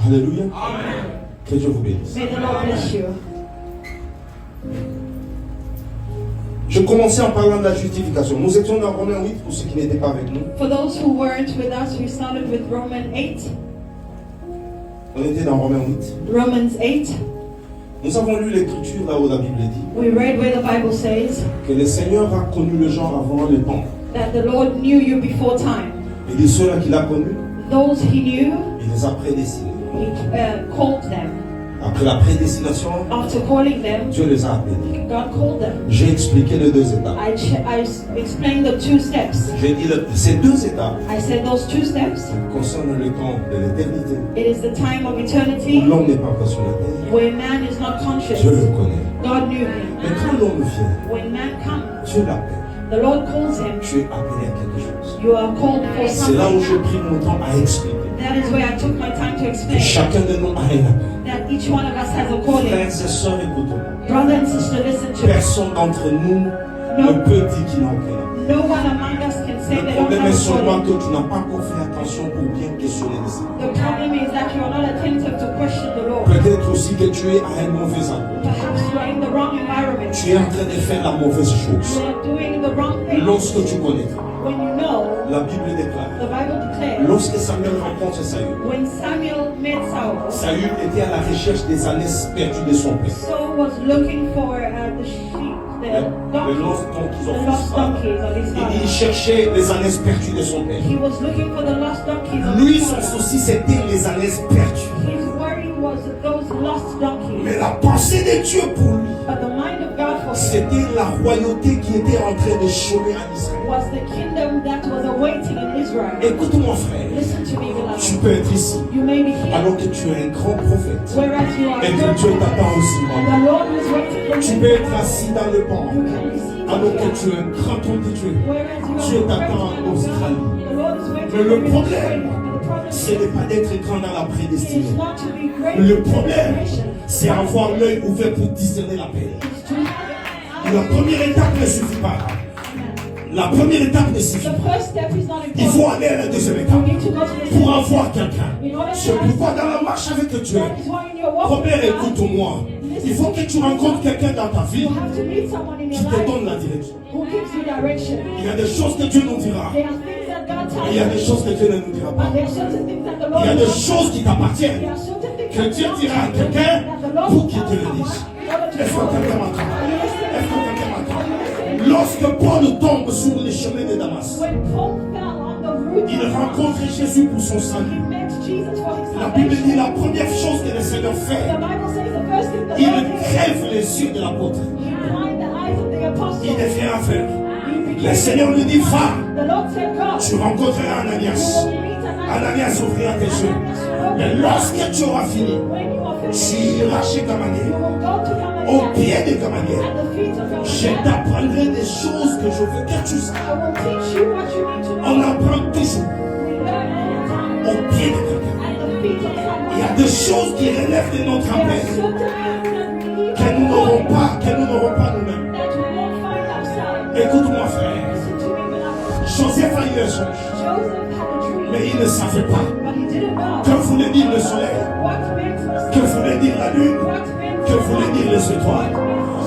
Alléluia. Que Dieu vous bénisse. May the Lord bless you. Je commençais en parlant de la justification. Nous étions dans Romains 8 pour ceux qui n'étaient pas avec nous. For those who weren't with us, we started with Romans 8. On était dans Romains 8. Romans 8. Nous avons lu l'écriture là où la Bible dit We read where the Bible says que le Seigneur a connu le genre avant le temps. that the Lord knew you before time. Et de ceux-là qu'il a connus, Those he knew, il les a prédestinés. he called them. Après la prédestination, After calling them, Dieu les a appelés. God called them. J'ai expliqué les deux étapes. I explained the two steps. J'ai dit ces deux étapes I said those two steps, concernent le temps de l'éternité. it is the time of Où eternity l'homme n'est pas encore sur la terre. where man is not conscious. Dieu le connaît. God knew Mais him. quand l'homme vient, When man comes, Dieu l'appelle. the Lord calls him. Tu es appelé à quelque chose. You are called for C'est là où something. j'ai pris mon temps à expliquer. That is where I took my time to Que explain chacun de nous a un appel. that each one of us has a calling. Frères et sœurs, écoutons. Brother and sister, listen to me. Personne d'entre nous ne peut dire qu'il n'a aucun appel. No one among us can say Le they don't problème have est a seulement calling. que tu n'as pas encore fait attention pour bien questionner les Seigneur. The problem is that you are not attentive to question the Lord. Peut-être aussi que tu es à un mauvais endroit. Perhaps you are in the wrong environment. Tu es en train de faire la mauvaise chose. You are doing the wrong thing. Lorsque tu connaîtras, When you know, la Bible déclare, the Bible declares, lorsque Samuel rencontre Saül, when Samuel met Saul, Saül était à la recherche des ânes perdus de son père. Saul was looking for the sheep, the lost donkeys, donkeys of the his lost father. donkeys of his Il father. cherchait les ânes perdus de son père. He was looking for the lost donkeys of Lui, his son father. souci, c'était les ânes perdus. His worry was those lost donkeys. Mais la pensée de Dieu pour lui, But the mind of God for him c'était la royauté qui était en train de chômer en Israël. was the kingdom that was awaiting in Israel. Écoute-moi, frère. Listen to me, Tu beloved. peux être ici, You may be here, alors que tu es un grand prophète. whereas you are Et que a Dieu good t'attend aussi. and the Lord is waiting for Tu you. peux être assis dans le banc, You can be seated alors que here, tu es un grand homme de Dieu. whereas you Dieu are a great t'attend man en of Australie. God. The Lord is waiting Mais for le you in problème, Australia. But the problem ce n'est pas d'être grand dans la is prédestinée. not to be great Le in problème, generation. c'est avoir l'œil ouvert pour discerner la paix. It's to have La première étape ne suffit pas. La première étape ne suffit the pas. first step is not Il faut important. aller à la deuxième You étape need to go to the pour second avoir step. quelqu'un. In order to C'est have pourquoi dans la marche avec Dieu, that is why in your walk première with God, écoute-moi. Il faut que tu rencontres quelqu'un dans ta vie you have to meet someone in qui your te life donne la direction. who gives you direction. Il y a des choses que Dieu nous dira. There are things that God Et tells il y a des you, choses que Dieu ne nous dira pas. but there are certain things that the Il Lord y a will des not choses qui t'appartiennent There are certain things que that Dieu belong dira à to you, quelqu'un that the Lord pour will qu'il tell te le someone dise. in order to Est-ce que know. quelqu'un m'entend? Are you listening? Est-ce que quelqu'un m'entend? Lorsque Paul tombe sur les chemins de Damas, When Paul fell on the route, il rencontre Jésus pour son he salut. met Jesus for his La Bible dit salvation. la première chose que le Seigneur The fait, Bible says the first thing the il Lord did, crève les yeux de l'apôtre. he blind the eyes of the Il apostles. devient aveugle. He Le became Seigneur lui dit, va, The Lord said, go. tu rencontreras You Ananias. will meet Ananias. Ananias ouvrira tes yeux. Ananias will Mais open. lorsque tu auras fini, When you are tu finished, iras chez you Gamaliel, will go to au Gamaliel pied de Gamaliel. at the feet of Je Gamaliel. t'apprendrai des choses que je veux que tu saches. I will teach you what you need to know. On apprend toujours We learn all the time au pied de quelqu'un. at the feet of Il y a someone. des choses qui relèvent de notre There are appel certain things that we need que nous n'aurons to know pas nous-mêmes. that we won't find ourselves. Écoute-moi, frère. Listen to me, beloved. Joseph a eu un songe, Joseph had a dream, mais il ne savait pas but he didn't know que voulait dire le soleil, what meant the que sun, voulait dire la lune, what meant que voulait dire les étoiles.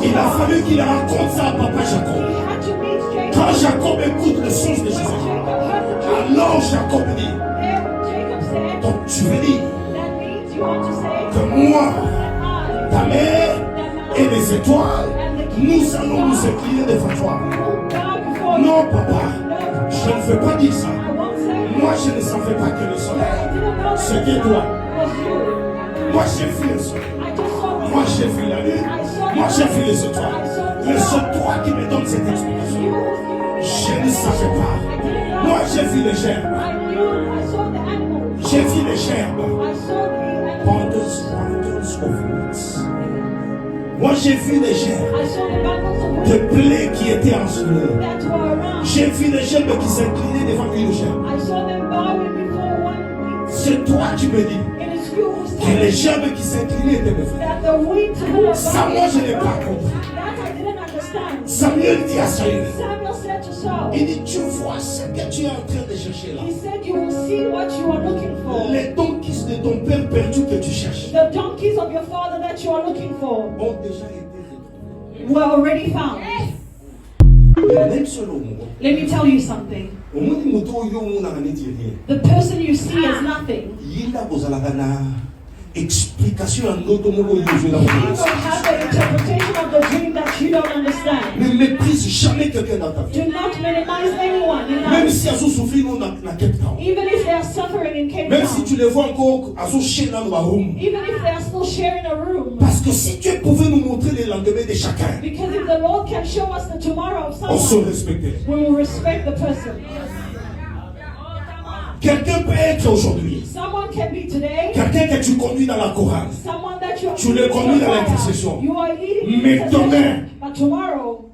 Il a fallu qu'il raconte ça à papa Jacob. He had to meet Jacob. Quand Jacob écoute le songe de When Joseph, Jacob heard the dream, alors Jacob dit, then Jacob said, donc tu veux dire that means you want to say que moi, that ta mère et les étoiles, nous allons nous I incliner devant toi. will bow before you. Non, papa, No, je ne veux pas dire ça. I won't say Moi, je ne savais pas que le I soleil, didn't know that c'était toi. was you. Moi, j'ai vu le soleil. I just saw the Moi, j'ai vu la lune. Moi, j'ai vu les étoiles. Mais c'est toi qui me donnes cette explication. You who's giving me Je ne savais pas. I didn't know. Moi, j'ai vu les gerbes. I knew. I saw the animals. J'ai vu les gerbes. I saw the animals. Bundles of roots. Moi, j'ai vu les gerbes I saw the bundles of de wood blé qui étaient en soleil. that were around. J'ai vu les gerbes qui s'inclinaient devant une gerbe. I saw them bowing before one wheat. C'est toi qui me dis It is you who's que telling les me gerbes qui s'inclinaient étaient mes frères. that the wheat were Ça, moi, je n'ai pas compris. That I didn't understand. Samuel dit à Saül, Samuel said to Saul, il dit, tu vois ce que tu es en train de chercher là. he said, you will see what you are looking for. Les dons de ton père perdu que were already found. Même selon moi, Let me tell you something. au moins il moto yo mon n'a rien dire. The person you see as nothing. Il a besoin la explication en autre mot yo je la He will have an interpretation of the dream that you don't understand. Ne méprise jamais quelqu'un dans ta vie. Do not minimize anyone in Même life. si elles ont souffert dans Cape Town. Even if they are suffering in Cape Même si Town. tu les vois encore à son chien dans le room. Even if they are still sharing a room. Parce que si Dieu pouvait nous montrer les lendemains de chacun, Because if the Lord can show us the tomorrow of on se someone, respectait. we will respect the person. Quelqu'un peut être aujourd'hui. Someone can be today. Quelqu'un que tu conduis dans la chorale. Someone that you are Tu le conduis dans l'intercession. You are leading Mais intercession. demain. But tomorrow,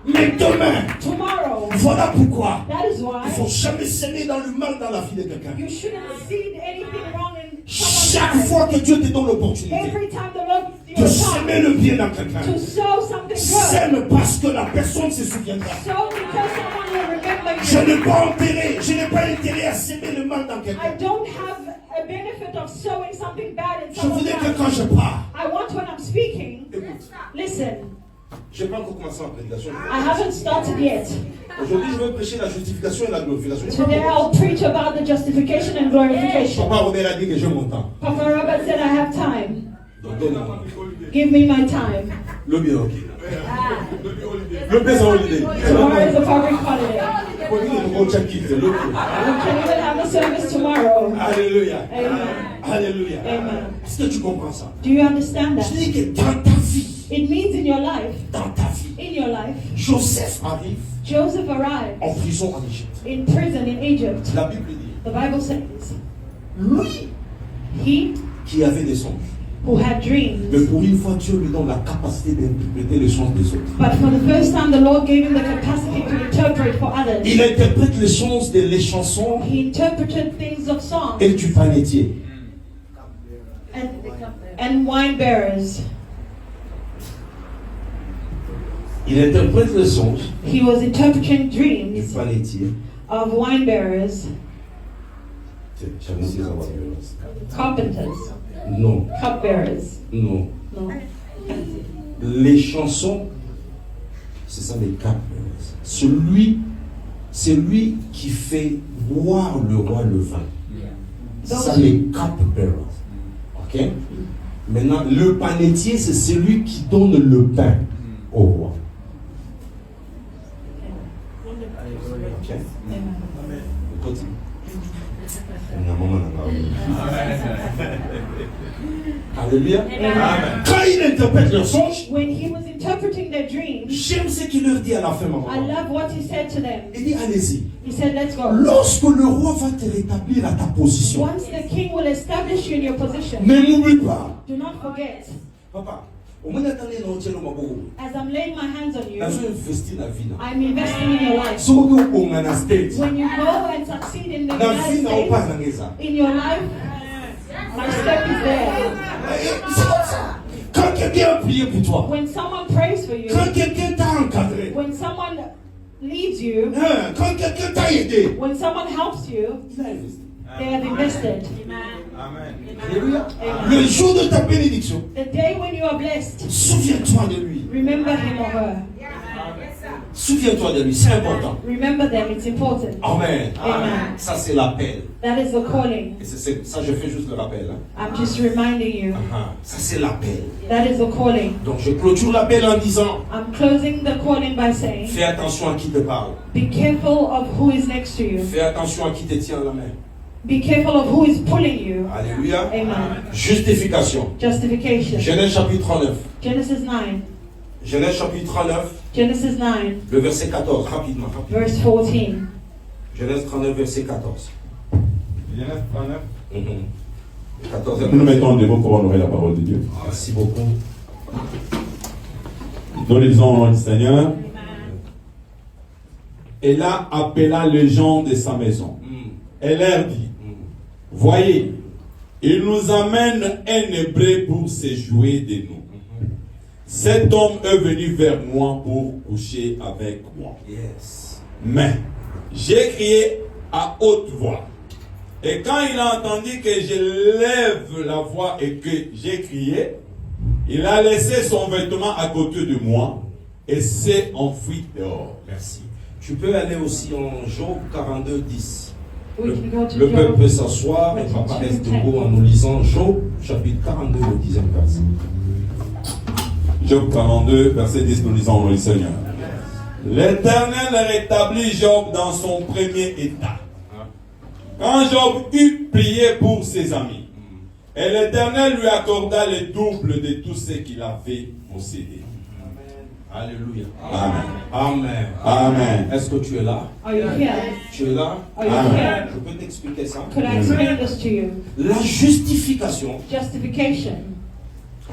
Mais demain, tomorrow, voilà pourquoi that is il ne why faut jamais s'aimer dans le mal dans la vie de quelqu'un. you shouldn't seed anything wrong in Chaque someone's life. fois que Dieu te donne l'opportunité Every time the Lord gives de you a s'aimer chance le bien dans quelqu'un, to sow something good, sème parce que la personne se souviendra. sow because someone will remember Je you. n'ai pas intérêt, je n'ai pas intérêt à s'aimer le mal dans I quelqu'un. don't have a benefit of sowing something bad in Je someone's voudrais que life. quand je pars, I want when I'm speaking, écoute, listen, je n'ai pas encore commencé la prédication. I haven't started yet. Aujourd'hui, je vais prêcher la justification et la glorification. Today I'll preach about the justification and glorification. Papa Robert a dit que j'ai mon temps. Papa Robert said I have time. Donc donne-moi. Give me my time. Le bien, ok. Le bien, c'est holiday. Tomorrow is a public holiday. Le We can even have a service tomorrow. Alléluia. Amen. Alléluia. Amen. Est-ce que tu comprends ça? Do you understand Je that? dis que dans ta vie, It means in your life, Joseph arrive Joseph arrived en prison en Égypte. in prison in Egypt. La Bible dit, The Bible says, lui he qui avait des songes. who had Mais dreams, pour une fois, Dieu lui donne la capacité d'interpréter les songes des autres. but for the first time the Lord gave him the capacity to interpret for others. Il interprète les songes des chansons He interpreted things of songs et du panetier. and wine bearers. Il interprète les songes He was interpreting du dreams panetier. of wine bearers, J'avais oublié ça, voilà. carpenters, Non, cupbearers. non. No. Les chansons, c'est ça les capes. C'est lui qui fait boire le roi le vin. C'est ça les cupbearers. Ok? Maintenant, le panetier, c'est celui qui donne le pain au roi. Ok? Amen. Continue. Alléluia. Amen. Quand il interprète leurs songes, When he was interpreting their dreams, j'aime ce qu'il leur dit à la fin, maman. I love what he said to them. Il dit, allez-y. He said, let's go. Lorsque le roi va te rétablir à ta position, Once the king will establish you in your position, ne m'oublie pas. do not forget. Papa, au moins attendez dans le ciel, on va beaucoup. As I'm laying my hands on you, La vie investit la vie. I'm investing in your life. Sauf que au monastère, When you go and succeed in the la vie United n'a pas States, dans ça. in your life, my step is there. C'est comme ça. Quand quelqu'un a prié pour toi, When someone prays for you, quand quelqu'un t'a encadré, when someone leads you, quand quelqu'un t'a aidé, when someone helps you, il a investi. they have invested. Alléluia. Le jour de ta bénédiction, The day when you are blessed, souviens-toi de lui. remember him or her. Souviens-toi de lui, c'est important. Remember them, it's important. Amen. Amen. Ça, c'est l'appel. That is the calling. Et ça, je fais juste le rappel. Hein. I'm just reminding you. Ça, c'est l'appel. That is the calling. Donc, je clôture l'appel en disant, I'm closing the calling by saying, fais attention à qui te parle. be careful of who is next to you. Fais attention à qui te tient la main. Be careful of who is pulling you. Alléluia. Amen. Justification. Justification. Genèse chapitre 39. Genesis 9. Genèse chapitre 39, Genesis 9, le verset 14, rapidement. verse 14. Genèse 39, verset 14. Genèse 39. 14. Nous nous mettons debout pour honorer la parole de Dieu. Merci beaucoup. Nous lisons le Seigneur. Et là appela les gens de sa maison. Elle leur dit, voyez, il nous amène un Hébreu pour se jouer de nous. Cet homme est venu vers moi pour coucher avec moi. Yes. Mais j'ai crié à haute voix. Et quand il a entendu que je lève la voix et que j'ai crié, Il a laissé son vêtement à côté de moi et s'est enfui dehors. Merci. Tu peux aller aussi en Job 42, 10. We can go to Le peuple Job. peut s'asseoir et papa reste debout en nous lisant Job chapitre 42, le 10e verset. Job 42, verset 10, nous lisons le Seigneur. L'Éternel rétablit Job dans son premier état. Quand Job eut prié pour ses amis, et l'Éternel lui accorda le double de tout ce qu'il avait possédé. Alléluia. Amen. Amen. Amen. Est-ce que tu es là? Are you here? Tu es là? Are you Amen. here? Je peux t'expliquer ça. Could I explain this to you? La justification, Justification.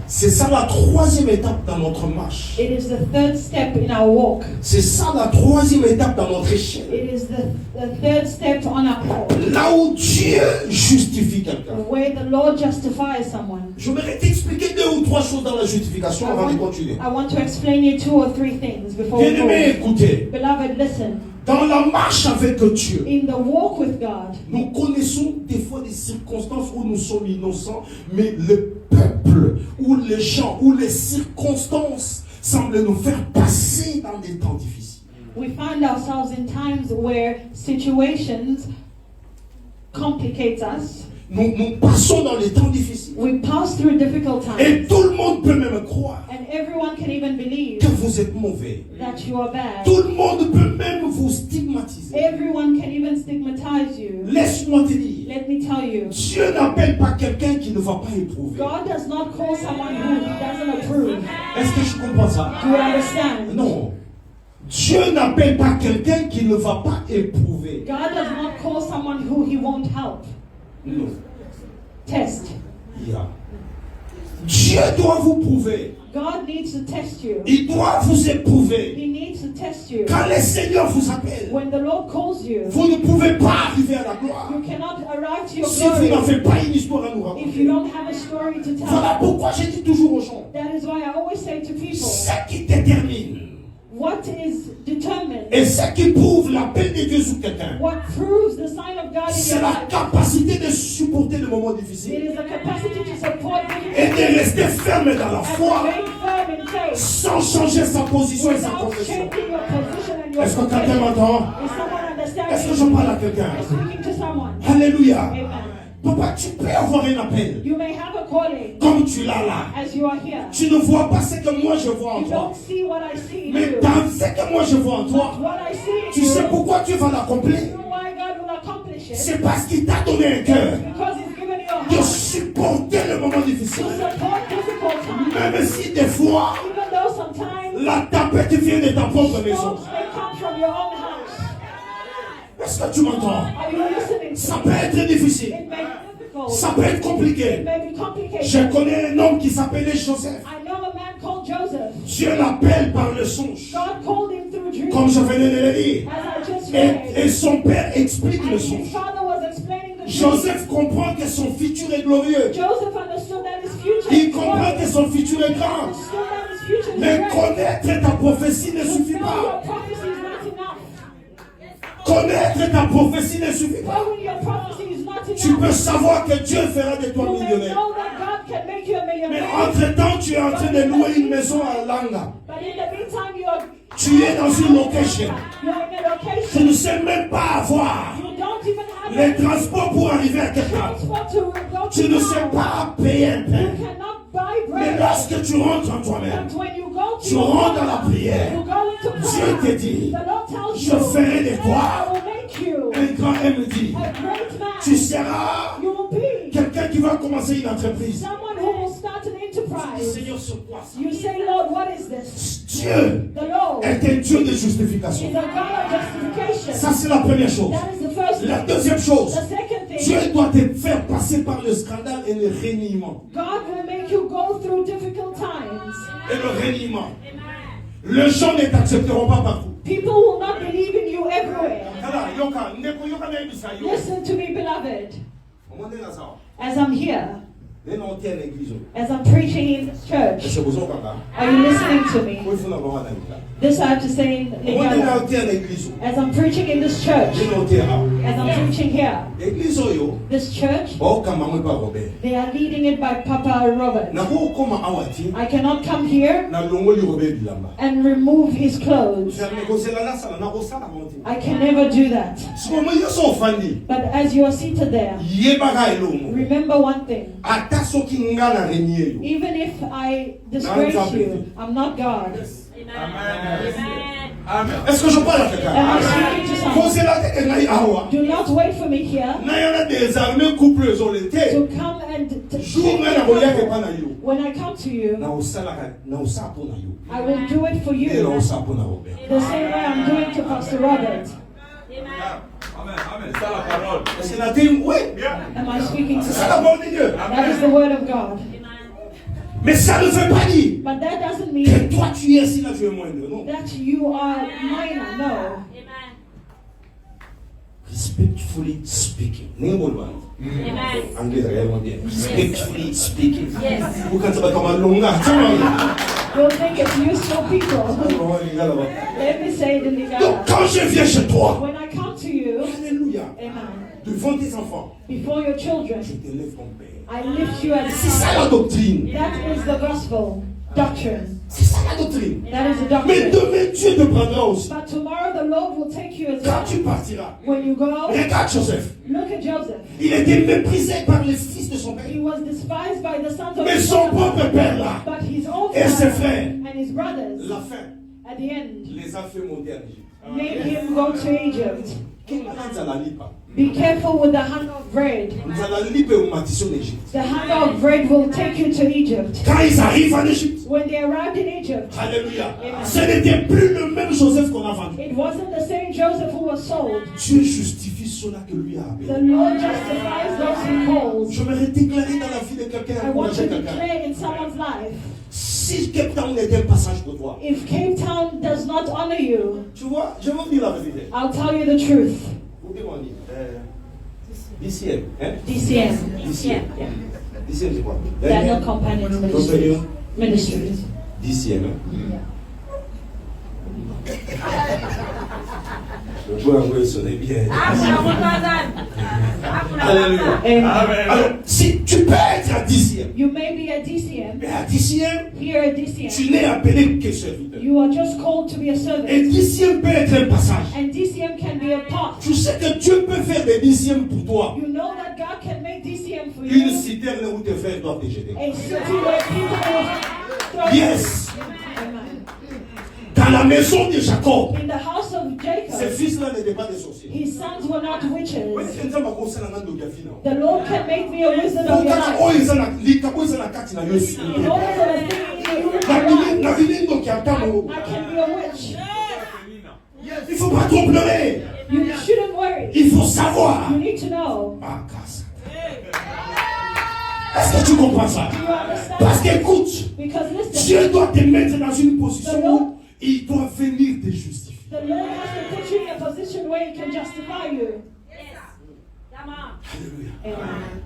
c'est ça la troisième étape dans notre marche. It is the third step in our walk. C'est ça la troisième étape dans notre échelle. It is the third step on our call. Là où Dieu justifie quelqu'un. Where the Lord justifies someone. Je voudrais t'expliquer 2 ou 3 choses dans la justification avant de continuer. I want to explain you 2 or 3 things before we Bien-aimé, go. écoutez. Beloved, listen. Dans la marche avec Dieu, In the walk with God, nous connaissons des fois des circonstances où nous sommes innocents, mais le peuple, ou les gens, ou les circonstances semblent nous faire passer dans des temps difficiles. we find ourselves in times where situations complicate us. Nous passons dans les temps difficiles. We pass through difficult Et times. tout le monde peut même croire And everyone can even believe que vous êtes mauvais. that you are bad. Tout le monde peut même vous stigmatiser. Everyone can even stigmatize you. Laisse-moi te dire, Let me tell you, Dieu n'appelle pas quelqu'un qui ne va pas éprouver. God does not call someone who he doesn't approve. Est-ce que je comprends ça? Do you understand? Non. Dieu n'appelle pas quelqu'un qui ne va pas éprouver. God does not call someone who he won't help. Non. Test. Yeah. Dieu doit vous prouver. God needs to test you. Il doit vous éprouver. He needs to test you. Quand le Seigneur vous appelle, When the Lord calls you, vous ne pouvez pas arriver à la gloire you cannot arrive to your si vous glory n'avez pas une histoire à nous if you raconter. don't have a story to Voilà tell. pourquoi je dis toujours aux gens, That is why I always say to people, ce qui détermine what is determined, et ce qui prouve l'appel de Dieu sur quelqu'un, what proves the sign of God in c'est your la life, capacité de supporter les moments it difficiles is the capacity to support et de difficulties rester ferme dans la and foi remain firm in faith sans changer sa position et sa without confession. changing your position and your Est-ce que quelqu'un confession. m'entend? Is someone Est-ce que understanding? je parle à quelqu'un? I'm speaking to someone. Alléluia. Amen. Papa, tu peux avoir un appel You may have a calling comme tu l'as là. as you are here. Tu ne vois pas ce que moi je vois en You toi. don't see what I see in Mais you. dans ce que moi je vois en toi, What I see in tu you, sais pourquoi Dieu va l'accomplir? you know why God will accomplish it? C'est parce qu'il t'a donné un cœur Because He's given you a de heart supporter le moment to difficile. support difficult times. Même si des fois, Even though sometimes la tempête vient de ta propre maison. storms may come from your own house. Est-ce que tu m'entends? Are you listening? Ça peut être difficile. It may be difficult. Ça peut être It compliqué. may be complicated. Je connais un homme qui s'appelait Joseph. I know a man called Joseph. Dieu l'appelle par le songe. God called him through dreams. Comme je venais de le dire. As I just Et read. son père explique And le his songe. father was explaining the dream. Joseph comprend que son futur est glorieux. Joseph understood that his future Il is comprend que glorious. son futur est He grand. understood that his future is Mais great. connaître ta prophétie ne But suffit knowing pas. your prophecy is not enough. Connaître ta prophétie ne suffit pas. Knowing your prophecy is not enough. Tu peux savoir que Dieu fera de toi You may millionnaire. know that God can make you a Mais millionaire. entre-temps, tu es en train de louer une maison à Langa. But in the meantime, you're Tu es dans une location. in a Tu location. ne sais même pas avoir You don't even have les any transports pour arriver à quelque part. transport to go Tu to ne sais town. pas payer un You pain. cannot buy Mais bread. lorsque tu rentres en toi-même, But when you go to tu your rentres dans la home, prière. you go into Dieu prayer. te dit, The Lord tells je you, ferai de toi I will make you un grand MD. a great man. Tu seras You will be quelqu'un qui va commencer une entreprise. someone who will start an enterprise. Seigneur, sur quoi ça? You say, Lord, what is this? Dieu The Lord est un Dieu de is justification. a God of justification. Ça, c'est la première chose. That is the first La thing. deuxième chose, The second thing, Dieu doit te faire passer par le scandale et le reniement. God will make you go through difficult times. Et le reniement. Les gens ne t'accepteront pas partout. People will not believe in you everywhere. Yoka, ndeko, yoka na ebisa yo. Listen to me, beloved. Omone na sawa. As I'm here, As I'm preaching in this church, are you listening to me? This I have to say in Lingala. As I'm preaching in this church, as I'm preaching here, this church, they are leading it by Papa Robert. I cannot come here and remove his clothes. I can never do that. But as you are seated there, remember one thing. Even if I disgrace you, I'm not God. Amen. Est-ce que je parle à quelqu'un? Am I speaking to someone? Do not wait for me here to come and when I come to you, I will do it for you the same way I'm doing to Pastor Robert. Amen. C'est la parole. Am I speaking to C'est ça la parole de Dieu. That is the word of God. Mais ça ne veut pas dire But that doesn't que mean toi tu es ici, là tu es moindre. Non. that you are minor. No. Respectfully speaking. Anglais réellement bien. Respectfully speaking. Vous quand ça va comme un longa. You'll think it's useful people. Let me say it in Donc Lingala. quand je viens chez toi, When I come to you, alléluia, amen, devant tes enfants, before your children, je t'élève ton Père. I lift you as C'est ça la doctrine. That is the gospel doctrine. C'est ça la doctrine. That is the Mais doctrine. demain Dieu te prendra aussi. But tomorrow the Lord will take you as Quand tu well. partiras, When you go, regarde Joseph. look at Joseph. Il était méprisé par les fils de son père. He was despised by the sons of Mais his son father. propre père là, But his own et ses father frères, and his brothers, la fin, at the end, les a fait monter en Égypte. made him go to Egypt. Be careful with the hunger of bread. The hunger of bread will take you to Egypt. Quand ils arrivent en Égypte, When they arrived in Egypt, alléluia, Amen. ce n'était plus le même Joseph qu'on a vendu. it wasn't the same Joseph who was sold. Dieu justifie cela que lui a The appelé. Lord justifies those he calls. J'aimerais déclarer dans la vie de quelqu'un, I want to encourager quelqu'un. declare in someone's life, Si Cape Town était un passage pour toi, if Cape Town does not honor you, tu vois, je vais vous dire la vérité. I'll tell you the truth. Vous pouvez m'en dire. DCM, hein? DCM. DCM. Yeah. DCM, c'est quoi? Daniel Companions Ministries. Ministries. DCM, hein? Le joueur anglais sonnait bien. Alléluia. Amen. Alors, si tu peux être à DCM, You may be at DCM. mais à DCM, Here at tu DCM, n'es appelé que serviteur. you are just called to be a Et servant. DCM peut être un passage. And DCM can be a part. Tu sais que Dieu peut faire des DCM pour toi. You know that God can make DCM for Une you. citerne où tes frères doivent te jeter. A city where people will throw you. Yes. Amen. Dans la maison de Jacob, In the house of ses Jacob, fils-là n'étaient pas des sorciers. his sons were not witches. The The Lord can make me a wizard of your life. In order for the thing in your life, I can be a witch. Il ne faut pas trop pleurer. You shouldn't worry. Il faut savoir. You need to know. Est-ce que tu comprends ça? Do you understand? Parce qu'écoute, Because listen, Dieu doit te mettre dans une position où il doit venir te justifier. the Lord has to put you in a position where He can justify you. Alléluia. Amen.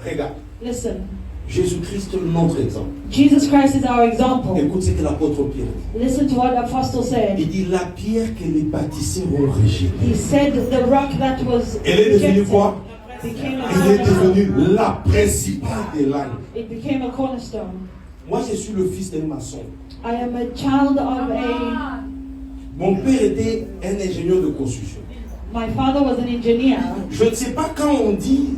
Regarde, Listen, Jésus-Christ est notre exemple. Jesus Christ is our example. Écoute ce que l'apôtre Pierre dit. Listen to what Apostle said. Il dit la pierre que les bâtisseurs ont rejetée. He said the rock that was Elle est devenue rejected quoi? became a Elle est cornerstone. devenue la principale des langues. It became a cornerstone. Moi, je suis le fils d'un maçon. I am a child of a. Mon père était un ingénieur de construction. My father was an engineer. Je ne sais pas quand on dit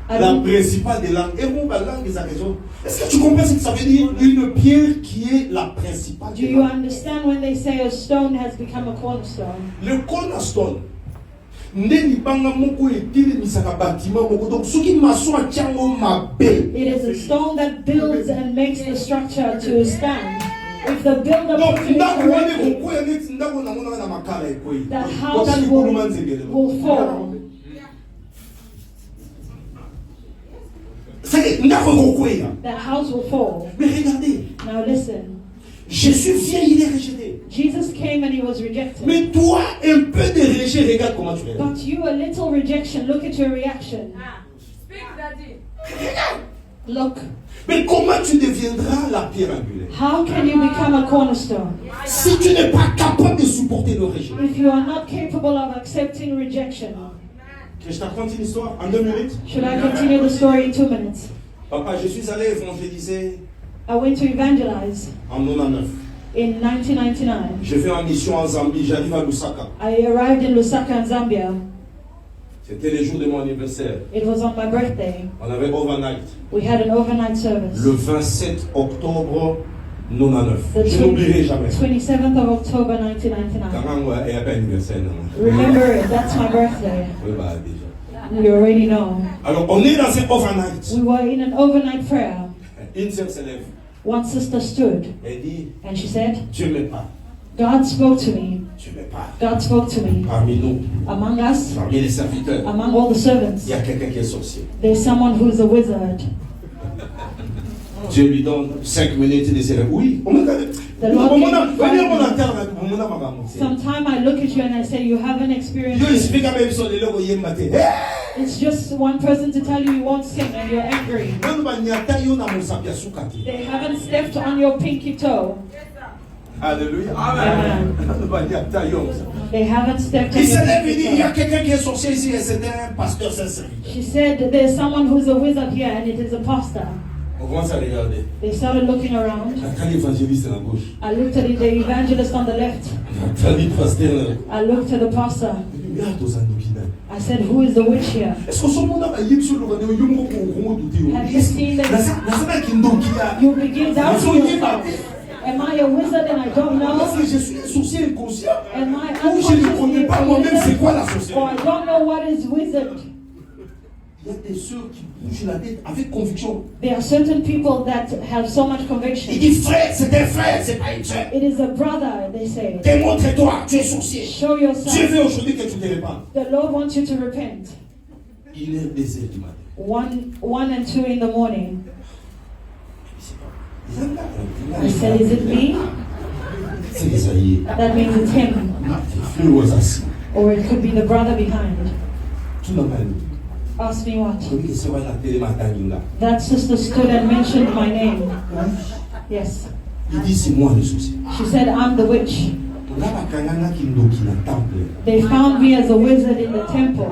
la principale des langues. Et bon, la langue des raison. Est-ce que tu comprends ce que ça veut dire? Une pierre qui est la principale Do des you langues. understand when they say a stone has become a cornerstone? Le cornerstone. Nde libanga moko etili misaka bâtiment moko. Donc soki maçon atiango mabe. It is a stone that builds and makes the structure to stand. If the builder Donc puts it ndako wana correctly, ekokwea neti ndako na mona na makala ekoyi. the house Botani kuluma nzengele. will fall. C'est ndako ekokwea. That house will fall. Mais regardez, Now listen. Jésus vient, il est rejeté. Jesus came and he was rejected. Mais toi, un peu de rejet, regarde comment tu réagis. But you, a little rejection, look at your reaction. Regarde. Look. Mais comment tu deviendras la pierre angulaire? How can you become a cornerstone? Si tu n'es pas capable de supporter le rejet. If you are not capable of accepting rejection. Que je te raconte une histoire en 2 minutes? Should I continue the story in 2 minutes? Papa, je suis allé évangéliser. I went to evangelize. En 99. In 1999. Je fais en mission en Zambie, j'arrive à Lusaka. I arrived in Lusaka in Zambia. C'était le jour de mon anniversaire. It was on my birthday. On avait overnight. We had an overnight service. Le 27 octobre 99. The Je n'oublierai jamais. 27th of October 1999. Remember it, that's my birthday. Oui, bah, déjà. We already know. Alors, on est dans un overnight. We were in an overnight prayer. Une sœur se lève. One sister stood. Elle dit, and she said, Dieu me parle. God spoke to me. Dieu me parle. God spoke to me. Parmi nous. Among us. Parmi les serviteurs. Among all the servants. Il y a quelqu'un qui est sorcier. There's someone who is a wizard. Dieu lui donne 5 minutes et dit, oui. Sometime I look at you and I say, you haven't experienced it. It's just one person to tell you you won't sing and you're angry. They haven't stepped on your pinky toe. Hallelujah. Amen. They haven't stepped on your pinky toe. She said, there's someone who's a wizard here and it is a pastor. They started looking around. I looked at the evangelist on the left. I looked at the pastor. I said, who is the witch here? Have you seen that? You begin doubting yourself. Am I a wizard and I don't know? Am I unconsciously a wizard? Or I don't know what is wizard? Il y a des sœurs qui bougent la tête avec conviction. There are certain people that have so much conviction. Il dit frère, c'est un frère, c'est pas une sœur. It is a brother, they say. Démontre-toi, tu es sorcier. Show yourself. Dieu veut aujourd'hui que tu te répandes. The Lord wants you to repent. Il est 2 heures du matin. 1 and 2 in the morning. I said, is it me? C'est Isaïe. That means it's him. Or it could be the brother behind. Tout le monde. Ask me what? That sister stood and mentioned my name. Yes. Il dit c'est moi le sorcier. She said, I'm the witch. They found me as a wizard in the temple.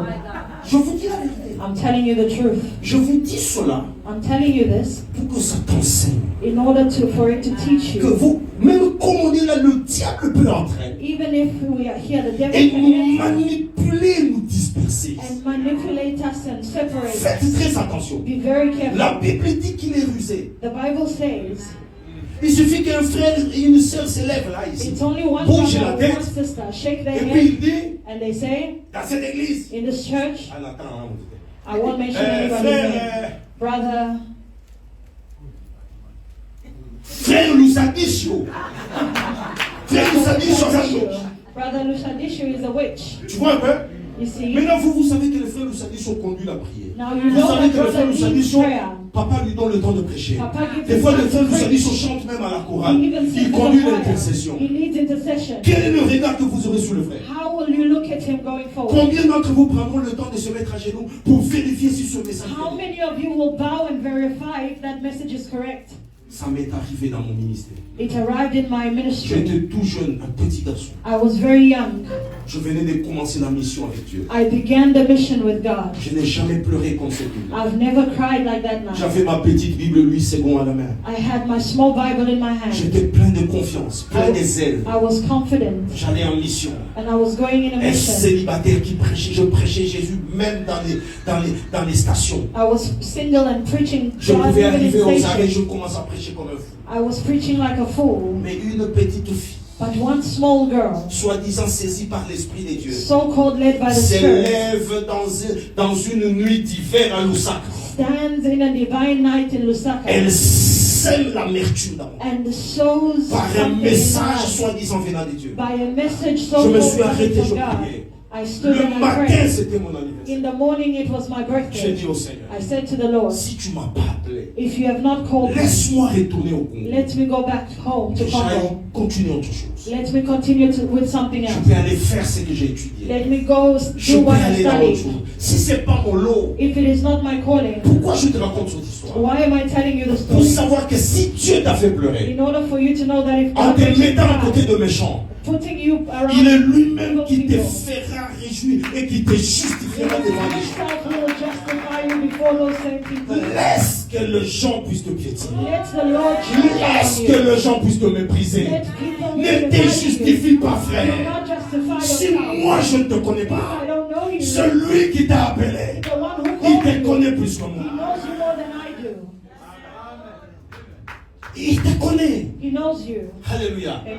Je vous dis la vérité. I'm telling you the truth. Je vous dis cela. I'm telling you this. Pour que ça t'enseigne. In order for it to teach you. Que vous, même comme on est là, le diable peut entrer. Even if we are here, the devil et can nous manipuler, nous disperser. And manipulate us and separate us. Faites très attention. Be very careful. La Bible dit qu'il est rusé. The Bible says. Il suffit qu'un frère et une sœur se lèvent là ici. It's only one bouge brother la or tête. one sister. Shake their Et head. puis il dit. And they say. Dans cette église. In this church. I won't mention anybody's name. Brother. Frère Lusadisho. Frère Lusadisho. Brother Lusadisho is a witch. Tu vois un peu? You see? Maintenant, vous savez que les frères Lusadisho conduisent la prière. Now you Vous know savez that que les frères brother leads Lusadisho, prayer. papa lui donne le temps de prêcher. Des fois, les frères Lusadisho chantent même à la chorale. Il conduit l'intercession. He leads intercession. Quel est le regard que vous aurez sur le frère? How will you look at him going forward? Combien d'entre vous prendront le temps de se mettre à genoux pour vérifier si ce message est How many of you will bow and verify if that message is correct? Ça m'est arrivé dans mon ministère. It arrived in my ministry. J'étais tout jeune, un petit garçon. I was very young. Je venais de commencer la mission avec Dieu. I began the mission with God. Je n'ai jamais pleuré comme cette Bible. I've never cried like that now. J'avais ma petite Bible Louis II à la main. I had my small Bible in my hand. J'étais plein de confiance, plein de zèle. I was confident. J'allais en mission. And I was going in a Un mission. célibataire qui prêchait, je prêchais Jésus même dans les stations. I was single and preaching. Je pouvais arriver aux arrêts, je commençais à prêcher comme un fou. I was preaching like a fool. Mais une petite fille, but one small girl, soi-disant saisie par l'Esprit de Dieu, so-called led by the Spirit, s'élève dans une nuit d'hiver à Lusaka. Stands in a divine night in Lusaka. Elle sème l'amertume dans moi. And sows par un message soi-disant venant de Dieu. By a message so je me suis arrêté, je God. priais. I stood le and matin, c'était mon anniversaire. In the morning, it was my birthday. J'ai dit au Seigneur, I said to the Lord, si tu m'as pas appelé, appelé, if you have not called me, laisse-moi retourner au Congo. let me go back home to Que j'aille Congo. continuer autre chose. Let me continue with something Je else. peux aller faire ce que j'ai étudié. Let me go Je do peux what I aller dans autre studied. chose. Si c'est pas mon lot, If it is not my calling, pourquoi je te raconte cette histoire? why am I telling you the Pour story? savoir que si Dieu t'a fait pleurer, In order for you to know that if en God te makes you mettant à côté cry, de méchants, putting you around il est lui-même evil qui te people, fera réjouir et qui te justifiera devant les gens. himself will justify you before those same people. Laisse que les gens puissent te piétiner. Let the Lord Laisse choose que on you. les gens puissent te mépriser. Let people Ne te justify you. justifie pas, Do frère. not justify Si yourself. moi je ne te connais If pas, I don't know you, celui qui t'a appelé, the one who il called te you, connaît plus que he moi. knows you more than I do. Il te connaît. He knows you. Alléluia. Amen.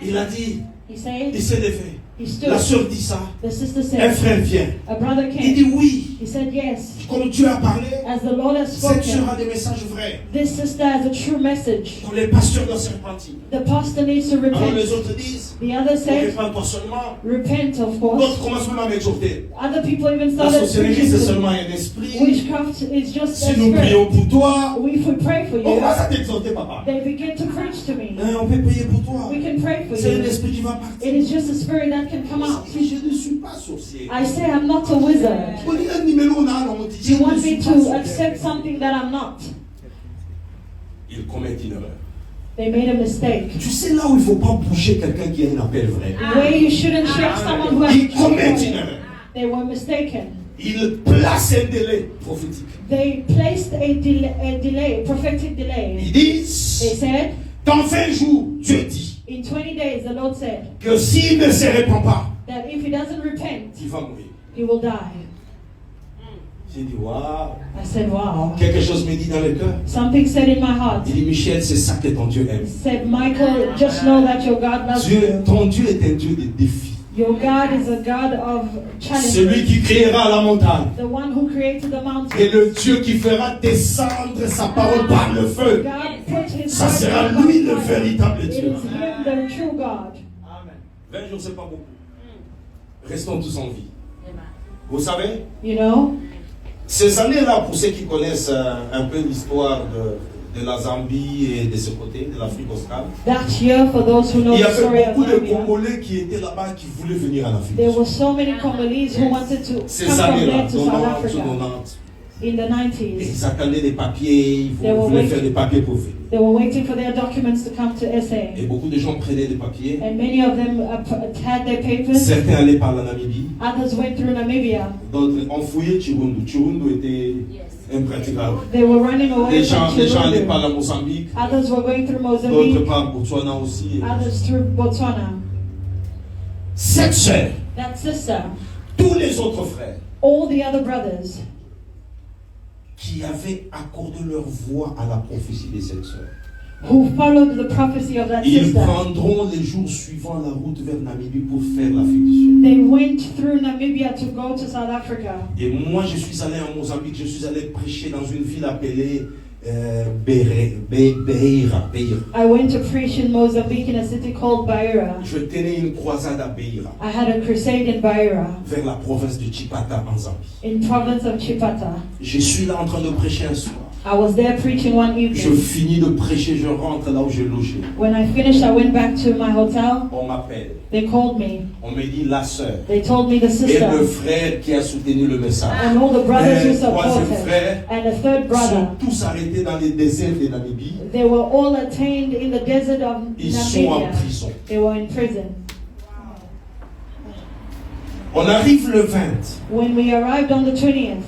Il a dit, He said, il s'est levé. he La stood. sœur dit ça. The sister Un said, frère vient. a brother Il dit came. oui. He said, yes. Comme Dieu a parlé, As the Lord has cette sœur spoken, a des messages vrais. this sister has a true message. Pour les pasteurs doivent se repentir. The pastor needs to Alors repent. les autres disent, The other on said, répand pas seulement. repent, of course. D'autres commencent même à m'exhorter. Other people even La started sorcellerie, preaching c'est to seulement them. un esprit. Witchcraft is just Si a nous prions spirit. pour toi, If we pray for on commence you, à t'exhorter, papa. they begin to preach to me. On peut prier pour toi. We can pray for C'est un you. esprit qui va partir. It is just a spirit that can come out. Si je ne suis pas sorcier. I say I'm not a wizard. On dit un numéro, on dit, je You ne want suis me pas to sorcier. accept something that I'm not? Il commet une erreur. They made a mistake. Tu sais là où il ne faut pas bouger quelqu'un qui a un appel vrai. Where you shouldn't shake someone who has Il a commet true une calling. erreur. They were mistaken. Il place un délai prophétique. They placed a delay, prophetic delay. Ils They disent, said, dans 20 jours, Dieu dit in 20 days, the Lord said que s'il ne se répand pas, that if he doesn't repent, il va mourir. he will die. J'ai dit, waouh. I said, wow. Quelque chose me dit dans le cœur. Something said in my heart. Il dit, Michel, c'est ça que ton Dieu aime. Said, Michael, just know that your God loves you. Ton Dieu est un Dieu de défis. Your God is a God of Celui challenges. qui créera la montagne. The one who created the mountain. Et le Dieu qui fera descendre sa parole par le feu. God put his Ça word sera upon lui le fire. véritable It Dieu. is him, the true God. 20 jours, c'est pas beaucoup. Restons tous en vie. Vous savez, You know, ces années-là, pour ceux qui connaissent un peu l'histoire de la Zambie et de ce côté, de l'Afrique australe, that year, for those who know il y the story avait of beaucoup de Zambia, Congolais qui étaient là-bas, qui voulaient venir en Afrique. there were so many Congolese who wanted to Ces come from années-là, there to South 90, Africa 90. in the 90s. Ils attendaient des papiers, They were voulaient waiting. faire des papiers pour venir. They were waiting for their documents to come to SA. Et beaucoup de gens prenaient des papiers. And many of them had their papers. Certains allaient par la Namibie, Others went through Namibia. d'autres enfouillaient Chirundu. Chirundu était impraticable. They were running away Les from gens allaient par Chirundu. la Mozambique, Others were going through d'autres Mozambique. par Botswana aussi. Others through Botswana. Cette sœur, That sister, tous les autres frères all the other brothers qui avaient accordé leur voix à la prophétie de cette sœur, who followed the prophecy of that ils sister, prendront les jours suivants la route vers Namibie pour faire l'Afrique du Sud. they went through Namibia to go to South Africa. Et moi, je suis allé en Mozambique, je suis allé prêcher dans une ville appelée Beira. I went to preach in Mozambique in a city called Beira. Je tenais une croisade à Beira, I had a crusade in Beira, vers la province de Chipata en Zambie. in province of Chipata. Je suis là en train de prêcher un soir. I was there preaching one Je evening. finis de prêcher, je rentre là où je logeais. When I finished, I went back to my hotel. On m'appelle. They called me. On me dit la sœur They told me the et le sister frère qui a soutenu le message. and all the brothers who Le troisième supported. frère And the third brother. sont tous arrêtés dans les déserts de Namibie. They were all attained in the desert of Ils sont en Namibia. prison. They were in prison. On arrive le 20, When we arrived on the 20th,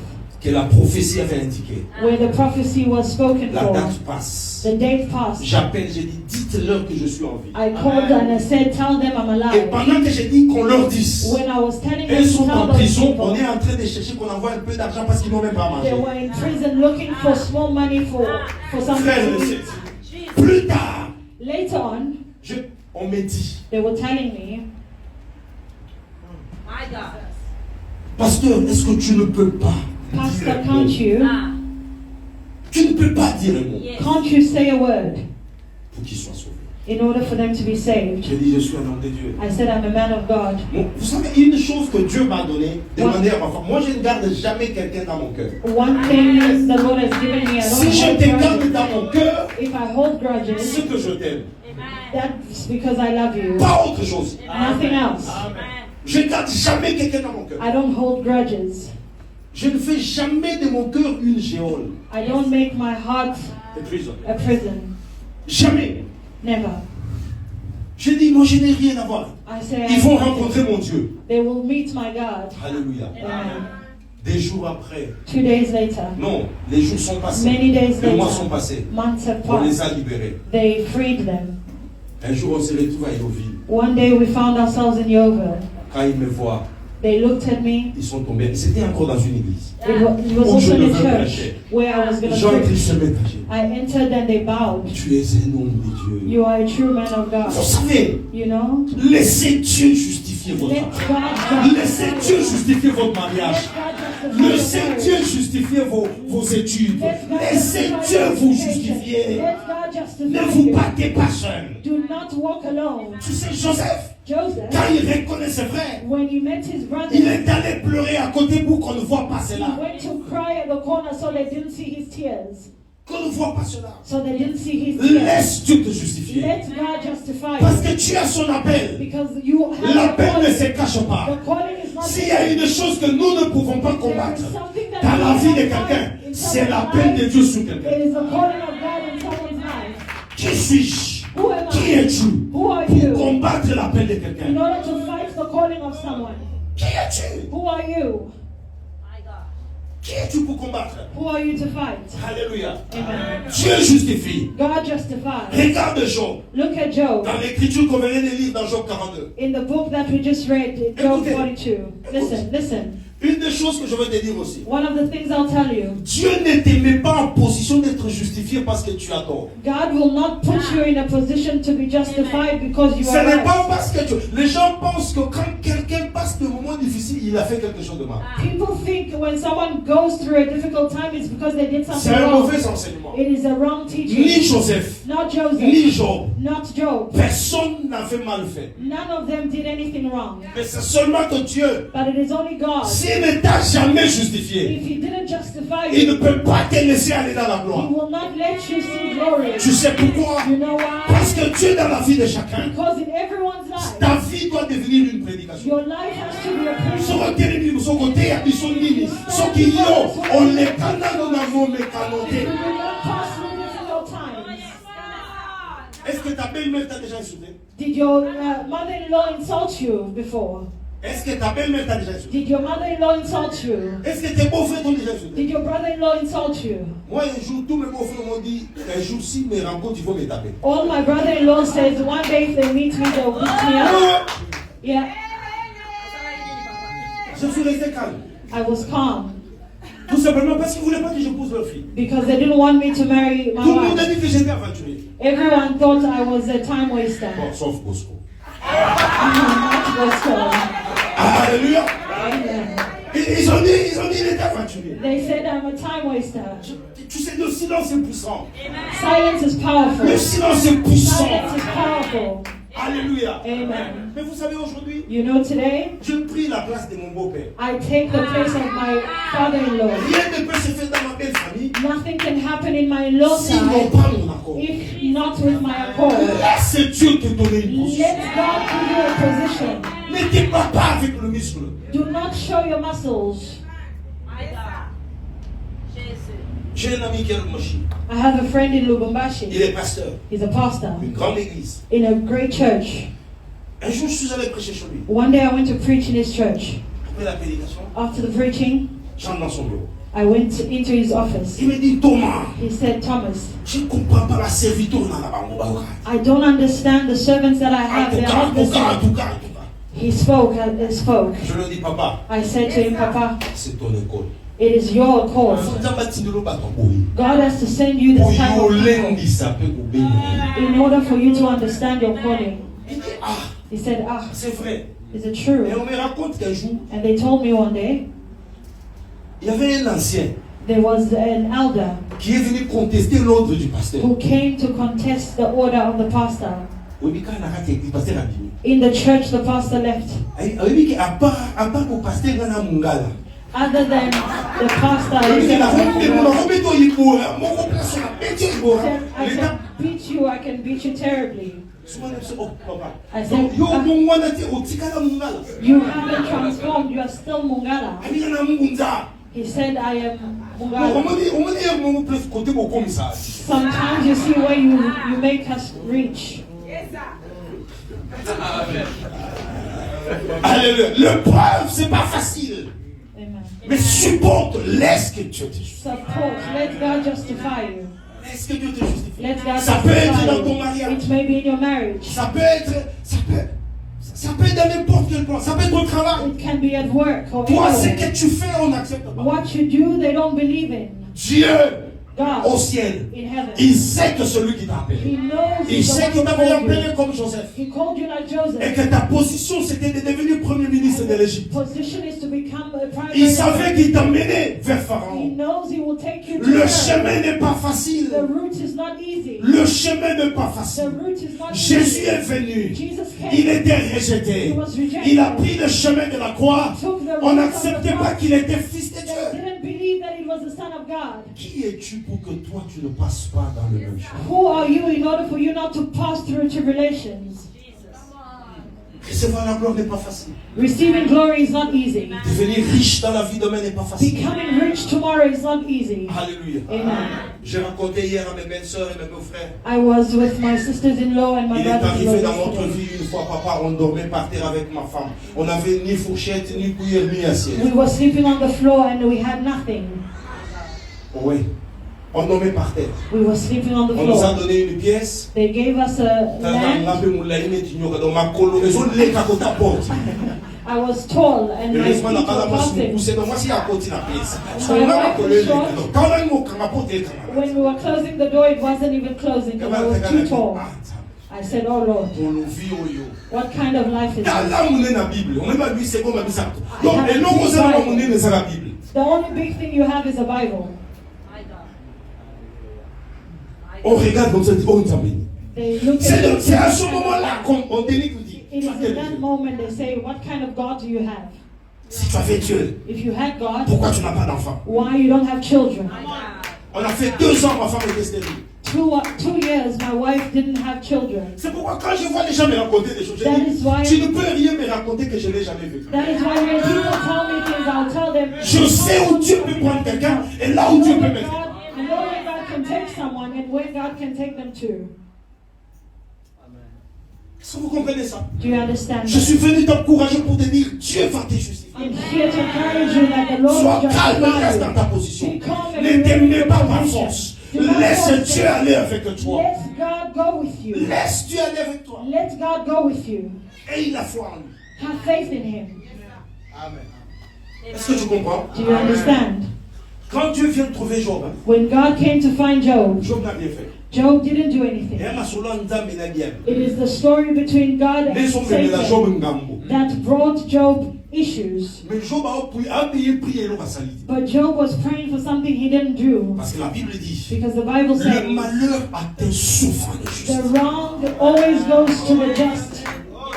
que la prophétie avait indiqué. where the prophecy was spoken La for, date passe. the date passed. J'appelle, j'ai dit, dites-leur que je suis en vie. I called and I said, tell them I'm Et alive. pendant que j'ai dit qu'on leur dise, When I was telling them ils to sont tell en those prison, on est people, en train de chercher qu'on envoie un peu d'argent parce qu'ils n'ont même pas mangé. they were in prison looking for small money for something Frère, to eat. plus tard, Later on, on me dit, they were telling me, My God. pasteur, est-ce que tu ne peux pas Pastor, dire un can't mot? you? Tu ne peux pas dire un mot Yes. Can't you say a word pour qu'ils soient sauvés. in order for them to be saved? J'ai dit, je suis un homme de Dieu. I said, I'm a man of God. Bon, vous savez, une chose que Dieu m'a donnée, demandez à ma femme. Moi, je ne garde jamais quelqu'un dans mon cœur. One thing is the Lord has given me, I Si je te garde dans mon cœur, if I hold grudges, c'est que je t'aime. that's because I love you. Pas autre chose. Nothing else. Je ne garde jamais quelqu'un dans mon cœur. I don't hold grudges. Je ne fais jamais de mon cœur une géole. I don't make my heart a prison. Jamais. Never. Je dis, moi je n'ai rien à voir. I say, Ils vont rencontrer mon Dieu. they will meet my God. Alléluia. Amen. Des jours après. 2 days later. Non, les jours sont passés. Many days Les mois later. sont passés. Months have On les passed. a libérés. They freed them. Un jour, on se retrouve à Yeovil. One day we found ourselves in Yeovil. Quand ils me voient, They looked at me. ils sont tombés. C'était encore dans une église. It was Où je also in a devais church prêcher. where I was going Les to gens étaient preach. se mettre à genoux. I entered and they bowed. Tu es un homme de Dieu. You are a true man of God. Vous savez, You know? laissez Dieu justifier votre Let mariage. God Laissez Dieu justifier votre mariage. Laissez Dieu justifier vos études. Laissez Dieu vous justifier. Let God justify Ne vous you. battez pas seul. Do not walk alone. Tu sais, Joseph, Joseph, quand il reconnaît ses frères, when he met his brothers, il est allé pleurer à côté pour qu'on ne voit pas he cela. went to cry at the corner so they didn't see his tears. Qu'on ne voit pas cela. So they didn't see his tears. Laisse Dieu te justifier. Let God justify Parce you. que tu as son appel. Because you have a L'appel ne calling. se cache pas. The calling is not S'il y a une chose que nous ne pouvons pas there combattre is something that dans la we vie de cannot quelqu'un, fight in c'est someone's l'appel life. de Dieu sur quelqu'un. It is the calling of God in someone's life. Qui suis-je? Who am Qui I? es-tu Who are pour you? combattre l'appel de In quelqu'un? order to fight the calling of someone. Qui es-tu? Who are you? Qui es-tu pour combattre? Who are you to fight? Alléluia. Amen. Dieu justifie. God justifies. Regarde Job. Look at Job. Dans l'écriture qu'on venait de lire dans Job 42. In the book that we just read, Job Écoutez. 42. Listen. Une des choses que je veux te dire aussi. One of the things I'll tell you. Dieu ne te met pas en position d'être justifié parce que tu as tort. God will not put you in a position to be justified because you Ce are n'est right. pas parce que tu... Les gens pensent que quand quelqu'un passe de moments difficiles, il a fait quelque chose de mal. People think when someone goes through a difficult time, it's because they did C'est something un wrong. mauvais enseignement. It is a wrong Ni teaching. Joseph, Not Joseph. ni Job. Not Job. Personne n'a fait mal fait. None of them did anything wrong. Mais c'est seulement que Dieu, But it is only God. s'il ne t'a jamais justifié, If He didn't justify il ne you, peut pas te laisser aller dans la He gloire. will not let you see glory. Tu sais pourquoi? You know why? Parce que Dieu dans la vie de chacun, Because in everyone's life, ta vie doit devenir une prédication. your life has to be a preaching. Sokotelemi sokote ya biso nini soki yo olekana na momekanote. You will not pass through difficult times. Est-ce que ta belle-mère t'a déjà insulté? Did your mother-in-law insult you before? Est-ce que ta belle-mère t'a déjà insulté? Did your mother-in-law insult you? Est-ce que tes beaux-frères t'ont déjà insulté? Did your brother-in-law insult you? Moi, un jour, tous mes beaux-frères m'ont dit, un jour, si mes rencontres, il faut me taper. All my brother-in-law says one day if they meet me, they'll beat me up. Yeah, Je suis resté calme. I was calm Tout simplement parce qu'ils ne voulaient pas que j'épouse leur fille. because they didn't want me to marry my Tout le monde a wife. dit que j'étais aventurier. Everyone thought I was a time waster. Bon, sauf Bosco. Not gospel. Alléluia. Amen. Ils ont dit, il était aventurier. They said I'm a time waster. Tu sais, le silence est puissant. Silence is powerful. Le silence est puissant. Silence is powerful. Alléluia. Amen. Mais vous savez, aujourd'hui, You know, today, je prie la place de mon beau-père. I take the place of my father-in-law. Rien ne peut se faire dans ma belle famille Nothing can happen in my law s'ils n'ont side pas mon accord. if not with my accord. Laisse Dieu te donner une position. Let God give you a position. Ne te bats pas avec le muscle. Do not show your muscles. J'ai un ami qui est le Moshi. I have a friend in Il Lubumbashi. est pasteur He's a pastor d'une grande église. in a great church. Un jour, je suis allé prêcher chez lui. One day I went to preach in his church. Après la prédication, After the preaching, j'entre dans son bureau. I went into his office. Il me dit, Thomas, He said, Thomas, je ne comprends pas la serviteur dans la banque. I don't understand the servants that I have. They're not the same. He spoke. Je lui dis, papa, I said to him, Papa, c'est ton école. it is your call. God has to send you this type of people in order for you to understand your calling. Il dit, ah, He said, c'est vrai. is it true? Et on me raconte qu'un jour, And they told me one day, il y avait un ancien there was an elder qui est venu contester l'ordre du pasteur. who came to contest the order of the pastor. Oui, quand on a raté, le pasteur a dit. In the church, the pastor left. Oui, à part le pasteur, il y a un mungala. other than the pastor. He said, I can beat you, I can beat you terribly. I said, you haven't transformed, you are still Mungala. He said, I am Mungala. Sometimes you see where you make us reach. Alléluia. L'épreuve, c'est pas facile. Amen. Mais supporte, laisse que Dieu te justifie. Support, let God justify you. Laisse que Dieu te justifie. Let God Ça peut être justify dans ton you. mariage. It may be in your marriage. Ça peut être dans n'importe quel point. Ça peut être au travail. It can be at work or Toi, ce anywhere. que tu fais, on n'accepte pas. What you do, they don't believe in. Dieu, God, au ciel, in heaven. il sait que celui qui t'a appelé. He knows Il he's sait the qu'il one who t'avait called appelé you. comme Joseph. He called you like Et Joseph. que ta position, c'était de devenir premier ministre de l'Égypte. Position is to become a prime Il minister. savait qu'il t'emmenait vers He Pharaon. knows he will take you to Le her. chemin n'est pas facile. The route is not easy. Le chemin n'est pas The facile. route is not Jésus easy. est venu. Jesus came. Il était rejeté. He was rejected. Il a pris le chemin de la croix. Took the On route of n'acceptait the pas cross. qu'il était fils de They Dieu. didn't believe that he was the son of God. Qui es-tu pour que toi tu ne passes pas dans le même chemin? Who are you in order for you not to pass through tribulations? Recevoir la gloire n'est pas facile. Receiving glory is not easy. Devenir riche dans la vie demain n'est pas facile. Becoming rich tomorrow is not easy. Alléluia. Amen. J'ai raconté hier à mes belles-sœurs et mes beaux-frères. I was with my sisters-in-law and my Il est arrivé brothers-in-law dans notre yesterday. vie une fois, papa, on dormait par terre avec ma femme. On n'avait ni fourchette, ni cuillère, ni assiette. We were sleeping on the floor and we had nothing. Oui. On dormait par terre. We were sleeping on the On nous a floor. donné une pièce. They gave us a land. I was tall and my feet were passing. When we were closing the door, it wasn't even closing because I was too tall. I said, oh Lord, what kind of life is this? The only big thing you have is a Bible. On regarde comme ça, on t'a béni. They look at C'est à ce moment-là qu'on délivre. It is in that moment they say, what kind of God do you have? Si tu avais Dieu, If you had God, pourquoi tu n'as pas d'enfant? why you don't have children? On a fait 2 ans, ma femme était stérile. 2 years, my wife didn't have children. C'est pourquoi quand je vois les gens me raconter des choses, je That dis, is why- tu ne peux rien me raconter que je n'ai jamais vécu. That is why when people tell me things, I'll tell them. Je sais où Dieu peut prendre quelqu'un et là où Dieu peut mettre. I know where God can take someone and where God can take them to. Est-ce que vous comprenez ça? Do you understand? Je suis venu t'encourager pour te dire, Dieu va te justifier. I'm here to encourage you that the Lord Sois will calme, reste justify dans you. ta position. Be calm and Ne remain t'aimez in your pas par position. force. Do not Laisse force Dieu it. aller avec toi. Let God go with you. Laisse Dieu aller avec toi. Let God go with you. Et il a foi en lui. Have faith in Him. Amen. Est-ce que tu comprends? Do you understand? Quand Dieu vient trouver Job, When God came to find Job, Job n'a rien fait. Job didn't do anything. Et elle solo nzambe na bien. It is the story between God and Les hommes de la Job Satan ngambo. that brought Job issues. Mais Job a payé prier le rasali. But Job was praying for something he didn't do. Parce que la Bible dit, Because the Bible le says malheur atteint souvent les justes. the wrong always goes to the just.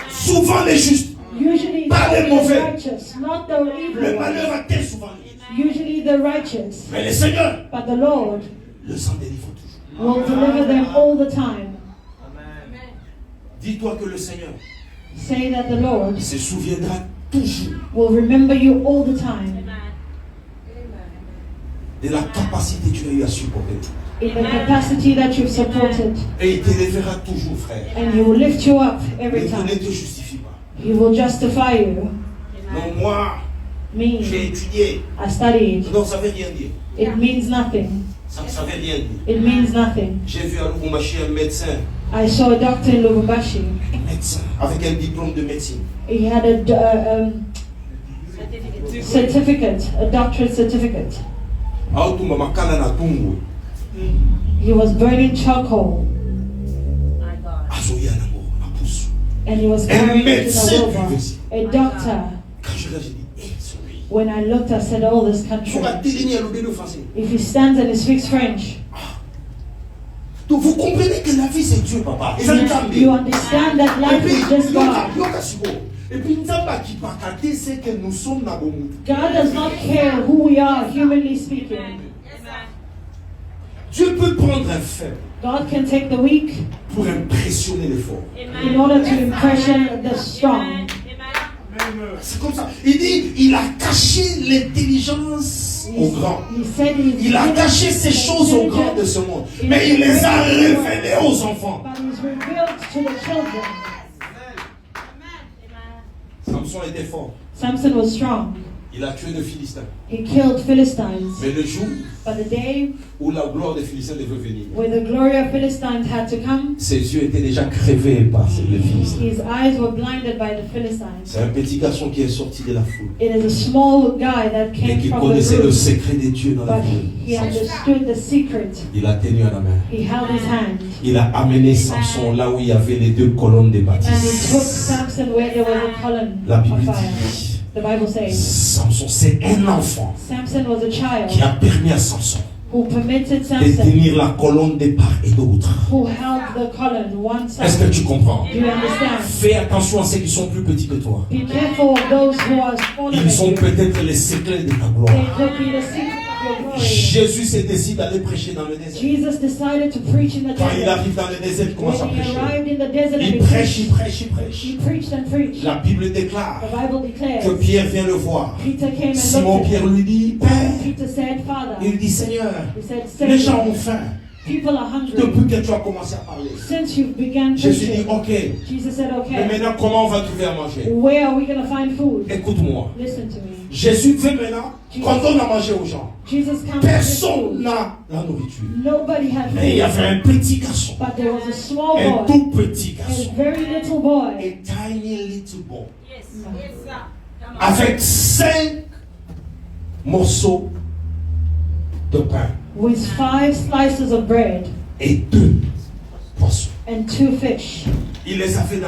Souvent les justes. Usually Pas les the mauvais. righteous, not the Le evil malheur ones. atteint souvent les justes. Usually the righteous. Mais le Seigneur But the Lord le s'en délivre toujours. will deliver them all the time. Dis-toi que le Seigneur Say that the Lord se souviendra toujours will remember you all the time de la capacité que tu as eu à supporter. in the capacity that you've supported. Et il t'élèvera toujours, frère. And He will lift you up Mais every tu ne time. te justifies pas. He will justify you. Non, moi, Me, j'ai étudié. I studied. Non, ça ne veut rien dire. It means nothing. Ça ne veut rien dire. It means nothing. J'ai vu à Lubumbashi un médecin. I saw a doctor in Lubumbashi. Médecin. Avec un diplôme de médecine. He had a certificate, a doctorate certificate. Autuma makala na tungu. He was burning charcoal Azoya nango na pusu. and he was carrying it in médecin a wheelbarrow. privé. A doctor. Quand je l'ai dit, c'est lui. When I looked, I said, "Oh, this country." Faut pas télénier à l'obéir français. If he stands and he speaks French, Donc vous comprenez que la vie c'est Dieu, papa. Et ça nous you understand that life is just God. Et puis, nous avons qui partager, c'est que nous sommes dans le monde. God does not care who we are, humanly speaking. Dieu peut prendre un faible. God can take the weak pour impressionner les forts. in order to impression the strong. C'est comme ça. Il dit, il a caché l'intelligence aux grands. Il a caché ces choses aux grands de ce monde. Mais il les a révélées aux enfants. Samson était fort. Samson was strong. Il a tué les Philistins. He killed Philistines. Mais le jour But the day où la gloire des Philistins devait venir, when the glory of Philistines had to come, ses yeux étaient déjà crevés par les Philistins. His eyes were blinded by the Philistines. C'est un petit garçon qui est sorti de la foule. It is a small guy that Et came qui from connaissait the le root, secret de Dieu dans la but foule. he understood the secret. Il a tenu à la main. He held his hand. Il a amené Samson là où il y avait les deux colonnes de And he took bâtisse. Samson where there was a column La Bible of fire. dit, The Bible says Samson, c'est un enfant Samson was a child qui a permis à Samson who permitted de Samson, tenir la colonne de part et d'autre. who held the column one Est-ce que side. tu comprends? Do you understand? Fais attention à ceux qui sont plus petits que toi. Be careful of those who are smaller Ils sont than you. peut-être les secrets de ta They gloire. could be the secret of your glory. Jésus s'est décidé d'aller prêcher dans le désert. Jesus decided to preach in the Quand il desert. arrive dans le désert, il commence à When he prêcher. arrived in the desert and Il he prêche, il preached, prêche, il prêche. he preached and preached. La Bible déclare The Bible declares que Pierre vient le voir. Peter came and Simon looked at Pierre him. lui dit, Père, Peter said, Father, il dit, Seigneur, he said, les gens Savior, ont faim. people are hungry. Depuis que tu as commencé à parler. Since you began Jésus dit, preaching, ok, Jesus said, mais okay, maintenant comment on va trouver à manger? where are we going to find food? Écoute-moi. Listen to me. Jésus fait maintenant, quand on a mangé aux gens, Jesus comes with personne food. n'a la nourriture. Nobody had Mais il y food. avait un petit garçon, But there was a small un boy, tout petit a garçon, very little boy, a tiny little boy, Yes, sir. Come on. avec 5 morceaux de pain with 5 slices of bread et 2 poissons. and 2 fish. Il les a fait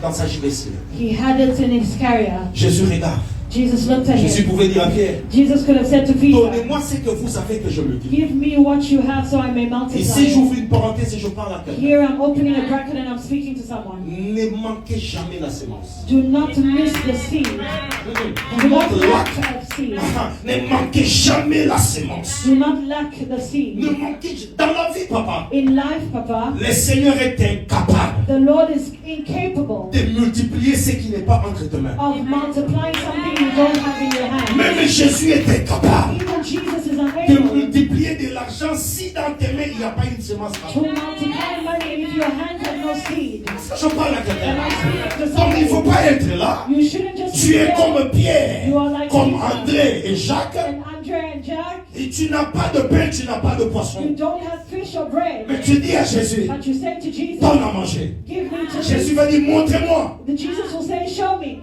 dans sa gibecière. He had it in his carrier. Jésus regarde. Jesus looked at Jésus him. pouvait dire à Pierre, Jesus could have said to Peter, donnez-moi ce que vous savez que je me dis. give me what you have so I may multiply. Ici, j'ouvre une parenthèse et je parle à quelqu'un. Here I'm opening a bracket and I'm speaking to someone. Ne manquez jamais la sémence. Do not miss the seed. Do Do not not lack lack. of seed. Ne manquez jamais la sémence. Do not lack the seed. Ne manquez dans la vie, papa. In life, Papa, Le Seigneur est incapable the Lord is incapable de multiplier ce qui n'est pas entre tes mains. of multiplying something you don't have in your hand. Même Jésus est incapable Even Jesus is de unable multiplier de l'argent si dans tes mains il n'y a pas une semence. to multiply money if your hands have no seed. Je parle à And quelqu'un. I'm speaking to Donc il ne faut somebody. pas être là. You shouldn't just Tu be es there. comme Pierre, You are like comme Peter. André et Jacques. And Andre and Jack, Et tu n'as pas de pain, tu n'as pas de you poisson. don't have fish or bread. Mais tu dis à Jésus, But you say to Jesus, donne à manger. give me to Jésus eat. va dire, montrez-moi, Then Jesus will say, show me,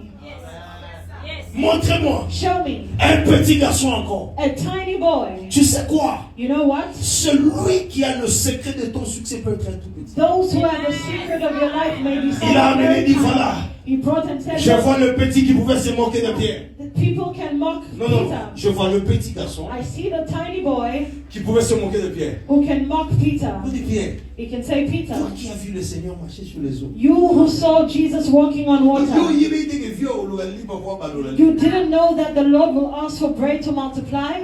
montrez-moi. show me. Un petit garçon encore. A tiny boy. Tu sais quoi? You know what? Celui qui a le secret de ton succès peut être un tout petit. Those who have the secret of your life may be Il a amené, very dit tiny. voilà. He brought and said, Je vois le petit qui pouvait se moquer de Pierre. that people can mock Non, non, Peter. je vois le petit garçon I see the tiny boy qui pouvait se moquer de Pierre. who can mock Peter. Il dit Pierre, He can say, Peter, toi qui as vu le Seigneur marcher sur les eaux. you who saw Jesus walking on water, you didn't know that the Lord will ask for bread to multiply?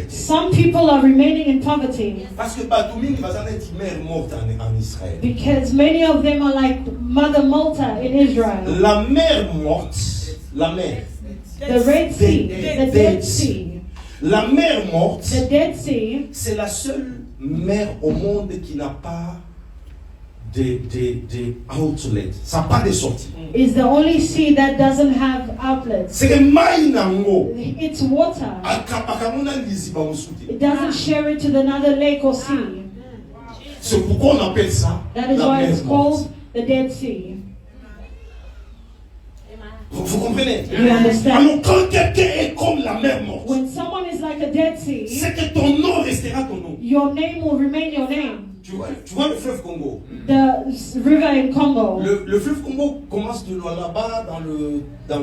Some people are remaining in poverty Parce que Batoumine va être mère morte en Israël. because many of them are like Mother Malta in Israel. La mère morte, la mère, The Red Sea, the Dead Sea. la mère morte, The Dead Sea c'est la seule mer au monde qui n'a pas de outlet. Ça n'a pas de sortie. is the only sea that doesn't have outlets. C'est que mai nango. It's water. Akamuna liziba musuti. It doesn't share it to another lake or sea. C'est pourquoi on appelle ça That is la why mer it's morte. called the Dead Sea. Vous comprenez? You understand? Alors quand quelqu'un est comme la mer morte, When someone is like a Dead Sea, c'est que ton nom restera ton nom. your name will remain your name. Tu vois le fleuve Congo. The river in Congo, Le fleuve Congo commence de là-bas dans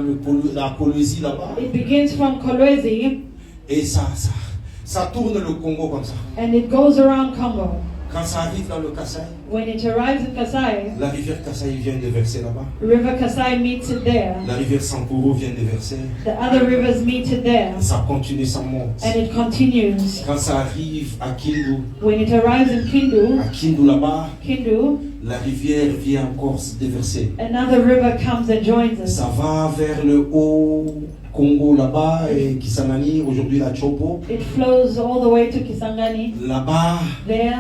la Colosie là-bas it begins from Kolwezi et ça tourne le Congo comme ça. and it goes around Congo. Quand ça arrive dans le Kasaï, when it arrives in Kasai, la rivière Kasaï vient déverser là-bas. River Kasai meets it there. La rivière Sankuru vient déverser. The other rivers meet it there. Ça continue, ça monte. And it continues. Quand ça arrive à Kindu, When it arrives in Kindu, à Kindu là-bas, Kindu, la rivière vient encore se déverser. another river comes and joins us. Ça va vers le haut Congo là-bas et Kisangani, aujourd'hui la Chopo. It flows all the way to Kisangani. Là-bas, There,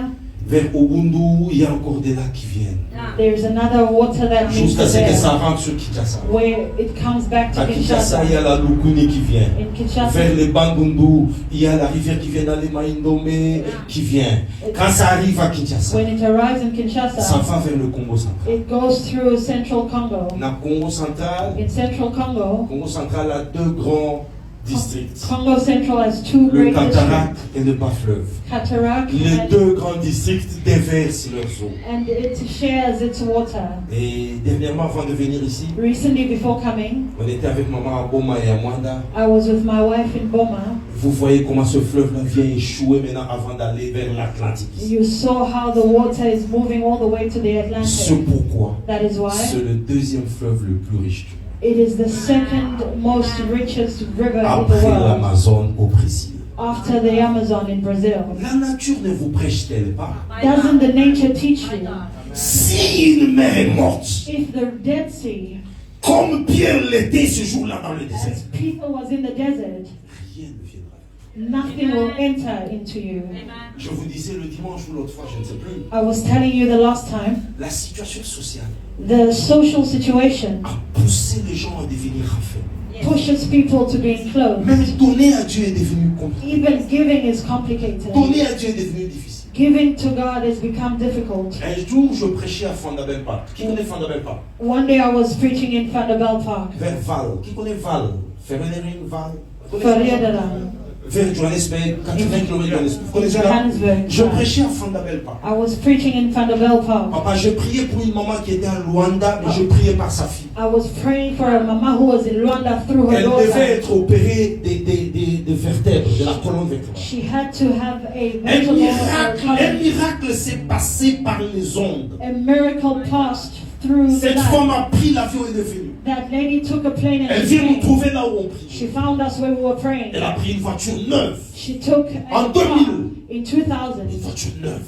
vers Obundu, il y a encore des lacs qui viennent. there's another water that meets Jusqu'à ce que there, ça rentre sur Kinshasa. where it comes back to À Kinshasa, il y Kinshasa. a la Lukuni qui vient. In Kinshasa, Vers les Bandundu, il y a la rivière qui vient d'aller Maïndomé qui vient. Quand ça arrive à Kinshasa, when it arrives in ça Kinshasa, va vers le Congo central. it goes through central Congo. Dans le Congo central, In central Congo, Congo central a deux grands districts. Congo Central has two Le great Cataract districts, et le Bas-Fleuve. Cataract, Les and, deux grands districts déversent leurs eaux. and it shares its water. Et dernièrement, avant de venir ici, Recently, before coming, on était avec maman à Boma et à Mwanda. I was with my wife in Boma. Vous voyez comment ce fleuve-là vient échouer maintenant avant d'aller vers l'Atlantique. You saw how the water is moving all the way to the C'est Atlantic. pourquoi That is why c'est le deuxième fleuve le plus riche du monde. it is the second most richest river in the Après world, l'Amazone au Brésil. after the Amazon in Brazil. La nature ne vous prêche-t-elle pas? Doesn't the nature teach you? Si une mer est morte, If the Dead Sea, comme Pierre l'était ce jour-là dans le désert, as Peter was in the desert, rien ne viendra. nothing will enter into you. Je vous disais le dimanche ou l'autre fois, je ne sais plus, I was telling you the last time, la situation sociale the social situation a poussé les gens à devenir raffinés. pushes people to be enclosed. Même donner à Dieu est devenu compliqué. Even giving is complicated. Donner à Dieu est devenu difficile. Giving to God has become difficult. Un jour, je prêchais à Fondabel Park. Qui connaît Fondabel Park? One day I was preaching in Vanderbilt Park. Vers Val. Qui connaît Val? Fermenering, Val. Verrederen. Vers Johannesburg, 80 km de Johannesburg. Vous In connaissez là? Johannesburg. Je prêchais à Fondabel Park. I was preaching in Vanderbilt Park. Papa, je priais pour une maman qui était à Luanda, mais je priais par sa fille. I was praying for a mama who was in Rwanda through her Elle devait daughter. être opérée des vertèbres, de la colonne vertébrale. She had to have a Un mental miracle s'est passé par les ondes. a miracle passed through Cette that. femme a pris l'avion et est venue. That lady took a plane Elle and vient nous came. trouver là où on prie. She found us where we were praying. Elle a pris une voiture neuve. She took En a 2000. car in Une 2000, voiture neuve.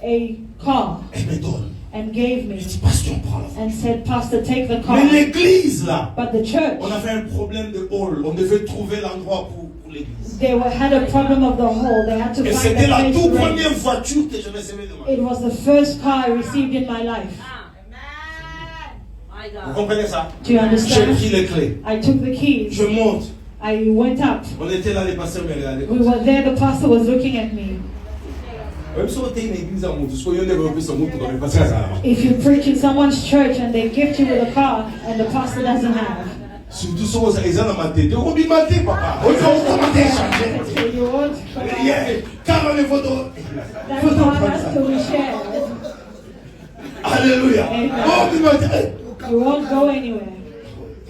a car, Elle me donne. and gave me Elle dit, pasteur, prends la voiture. and said, Pastor, take the car. Mais l'église là, But the church, on avait un problème de hall. On devait trouver l'endroit pour l'église. had a problem of the hole. They had to Et find c'était a la place toute to rent. première voiture que je recevais de ma vie. It was the first car I received in my life. Vous comprenez ça? Do you J'ai understand? pris les clés. I took the keys. Je monte. I went up. On était là, les pasteurs me regardaient. We were there. The pastor was looking at me. Même si on était une église à Moutou, on devait ouvrir son Moutou dans le pasteur. If you preach in someone's church and they gift you with a car and the pastor doesn't have, Surtout si on est dans ma tête. On dit ma tête, papa. On dit comment t'es changé. so you won't. Car on est votre. That car has to be shared. Alléluia. Oh, dis ma tête. You won't go anywhere.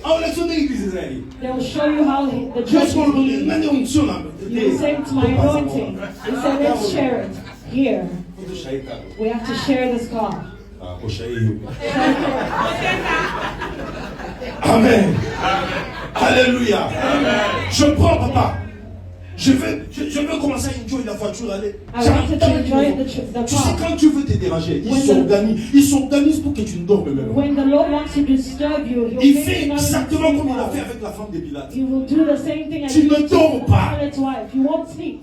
Ah, on est sur l'église israélienne. They'll show you how the church Qu'est-ce qu'on is dit? being. Maintenant, on tient là. You say it's my anointing. He said, let's share it. Here, we have to share this car. Ah, faut chailler. Amen. Alléluia. Je prends, papa. Je veux commencer à enjoy la voiture. Allez. I wanted to enjoy the Tu sais, car. quand Dieu veut te déranger, il s'organise pour que tu ne dormes même. When the Lord wants to disturb you, He'll Il make fait you not exactement even comme il a sleep. fait avec la femme de Pilate. He will do the same thing as Tu He ne did dors to pas. Pilate's wife. You won't sleep.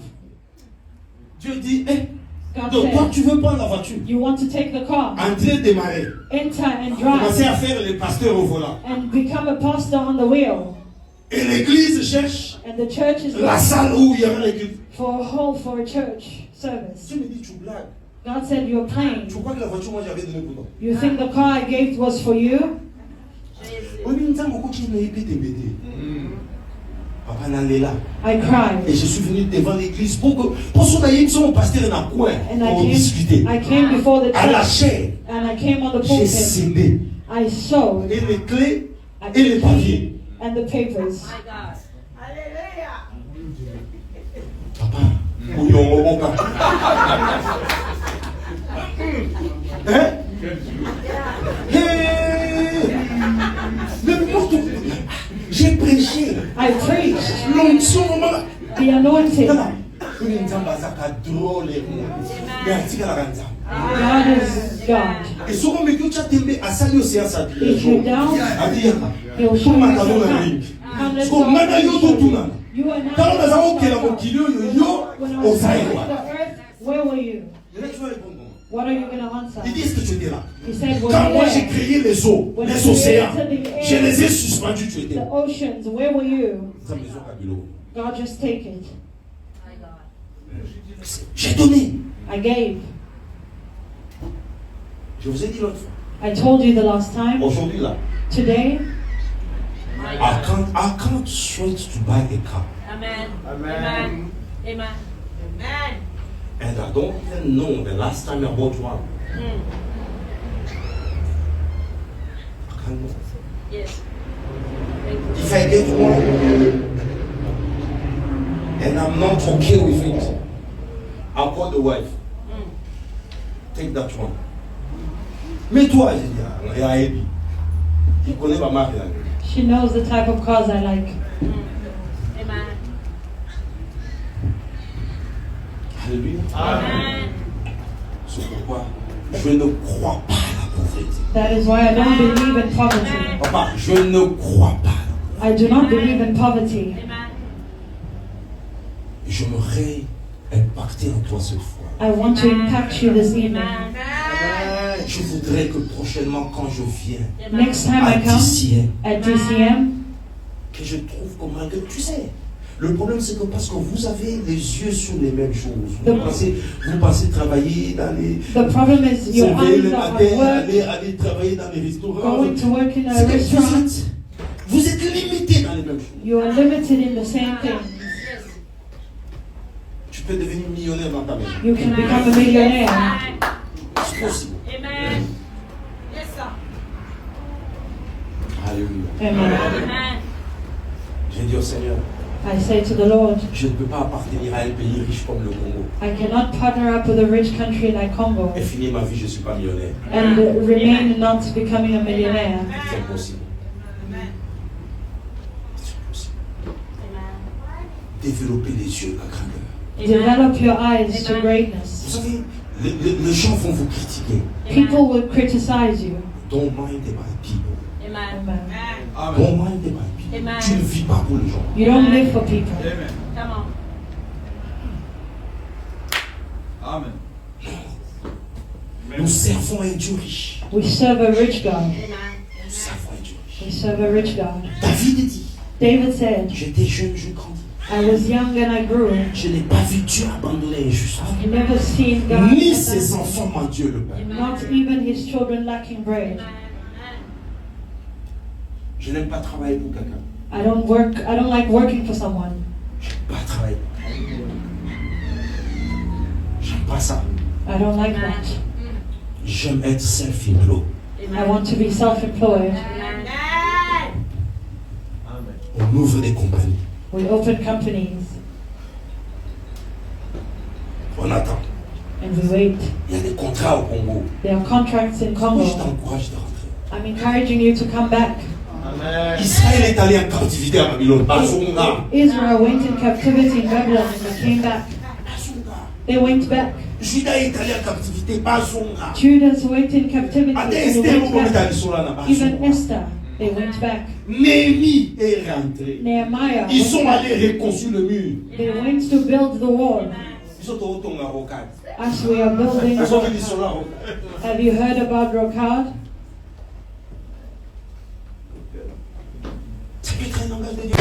Dieu dit, hé, God donc toi said, tu veux prendre la voiture, you want to take the car, entrer, démarrer, enter and commencer drive, à faire les pasteurs au volant. and become a pastor on the wheel. Et l'église cherche And the church is la looking salle où il y aura l'église. for a hall for a church service. Tu me dis, tu blagues. God said, you're playing. Tu crois que la voiture, moi j'avais donné pour toi. You think the car I gave was for you? Oui, mais nous avons beaucoup qui m'ont épée t'embêter. Papa n'allait là. I cried. Et je suis venu devant l'église pour son aïe, son pasteur dans le coin, And pour discuter. I came before the À la church chair, and I came on the j'ai pulpit. cédé. I sowed Et les clés I et les took papiers. and the papers. Papa, bouillon au bon cas. anointing. God is God. If you're down, he'll show you something. You are not where were you? What are you going to answer? He said, quand moi j'ai créé les eaux, les océans, je les ai suspendus, tu étais. The oceans, where were you? God, just take it. J'ai donné. I gave. Je vous ai dit l'autre fois. I told you the last time. Aujourd'hui là. Today. I can't straight to buy a car. Amen. Amen. Amen. Amen. And I don't even know the last time I bought one. I can't know. Yes. If I get one and I'm not okay with it, I'll call the wife. Take that one. Mais toi, j'ai dit, il y a Eddie. Il connaît ma marque. She knows the type of cars I like. Amen. Alléluia. Amen. C'est pourquoi je ne crois pas à la pauvreté. That is why I don't believe in poverty. Papa, je ne crois pas. I do not believe in poverty. Amen. J'aimerais impacter en toi cette fois. I want to impact you this evening. Je voudrais que prochainement, quand je viens next time I come at DCM, que je trouve comment que tu sais. Le problème, c'est que parce que vous avez les yeux sur les mêmes choses. Vous passez travailler dans les... The problem is your eyes are on work. Aller travailler dans les restaurants. Going to work in a restaurant. Vous êtes limité dans les mêmes choses. You are limited in the same thing. Tu peux devenir millionnaire dans ta maison. You can become a millionaire. C'est possible. Amen. Yes, sir. Alléluia. Amen. J'ai dit au Seigneur, I say to the Lord, je ne peux pas appartenir à un pays riche comme le Congo. I cannot partner up with a rich country like Congo Et finir ma vie, je ne suis pas millionnaire. and remain not becoming a millionaire. C'est impossible. C'est impossible. Développer les yeux, la grandeur. Develop your eyes to greatness. Vous savez, les gens vont vous critiquer. People will criticize you. Don't mind about people. Amen. Don't mind about people. Amen. Tu ne vis pas pour les gens. You don't live for people. Come on. Amen. Nous servons un Dieu riche. We serve a rich God. Nous servons un Dieu riche. We serve a rich God. David dit, David said, j'étais jeune, je grandis. I was young and I grew. Je n'ai pas vu Dieu abandonner un juste. I've never seen God, Ni ses enfants, mon Dieu, le Père. not even his children lacking bread. Je n'aime pas travailler pour quelqu'un. I don't like working for someone. Je n'aime pas travailler. J'aime pas ça. I don't like that. J'aime être self-employed. I want to be self-employed. On ouvre des compagnies. We open companies On attend. and we wait. Il y a des contrats au Congo. There are contracts in Je Congo. t'encourage de rentrer. I'm encouraging you to come back. Israël est allé en captivité à Babylone. Bazonga. Israel went in captivity in Babylon and they came back. Bazonga. They went back. Judas est allé en captivité. Bazonga. Judas went in captivity and Ate they Esther, went vous mettez back. à l'histoire là. Even Esther, they went back. Néhémie est rentré. Nehemiah, Ils went sont back. allés reconstruire le mur. They went to build the wall. Ils sont au Tonga Rocade. As we are building, Ils sont venus sur la Rocade. have you heard about Rocard? Ça peut être un langage de Dieu.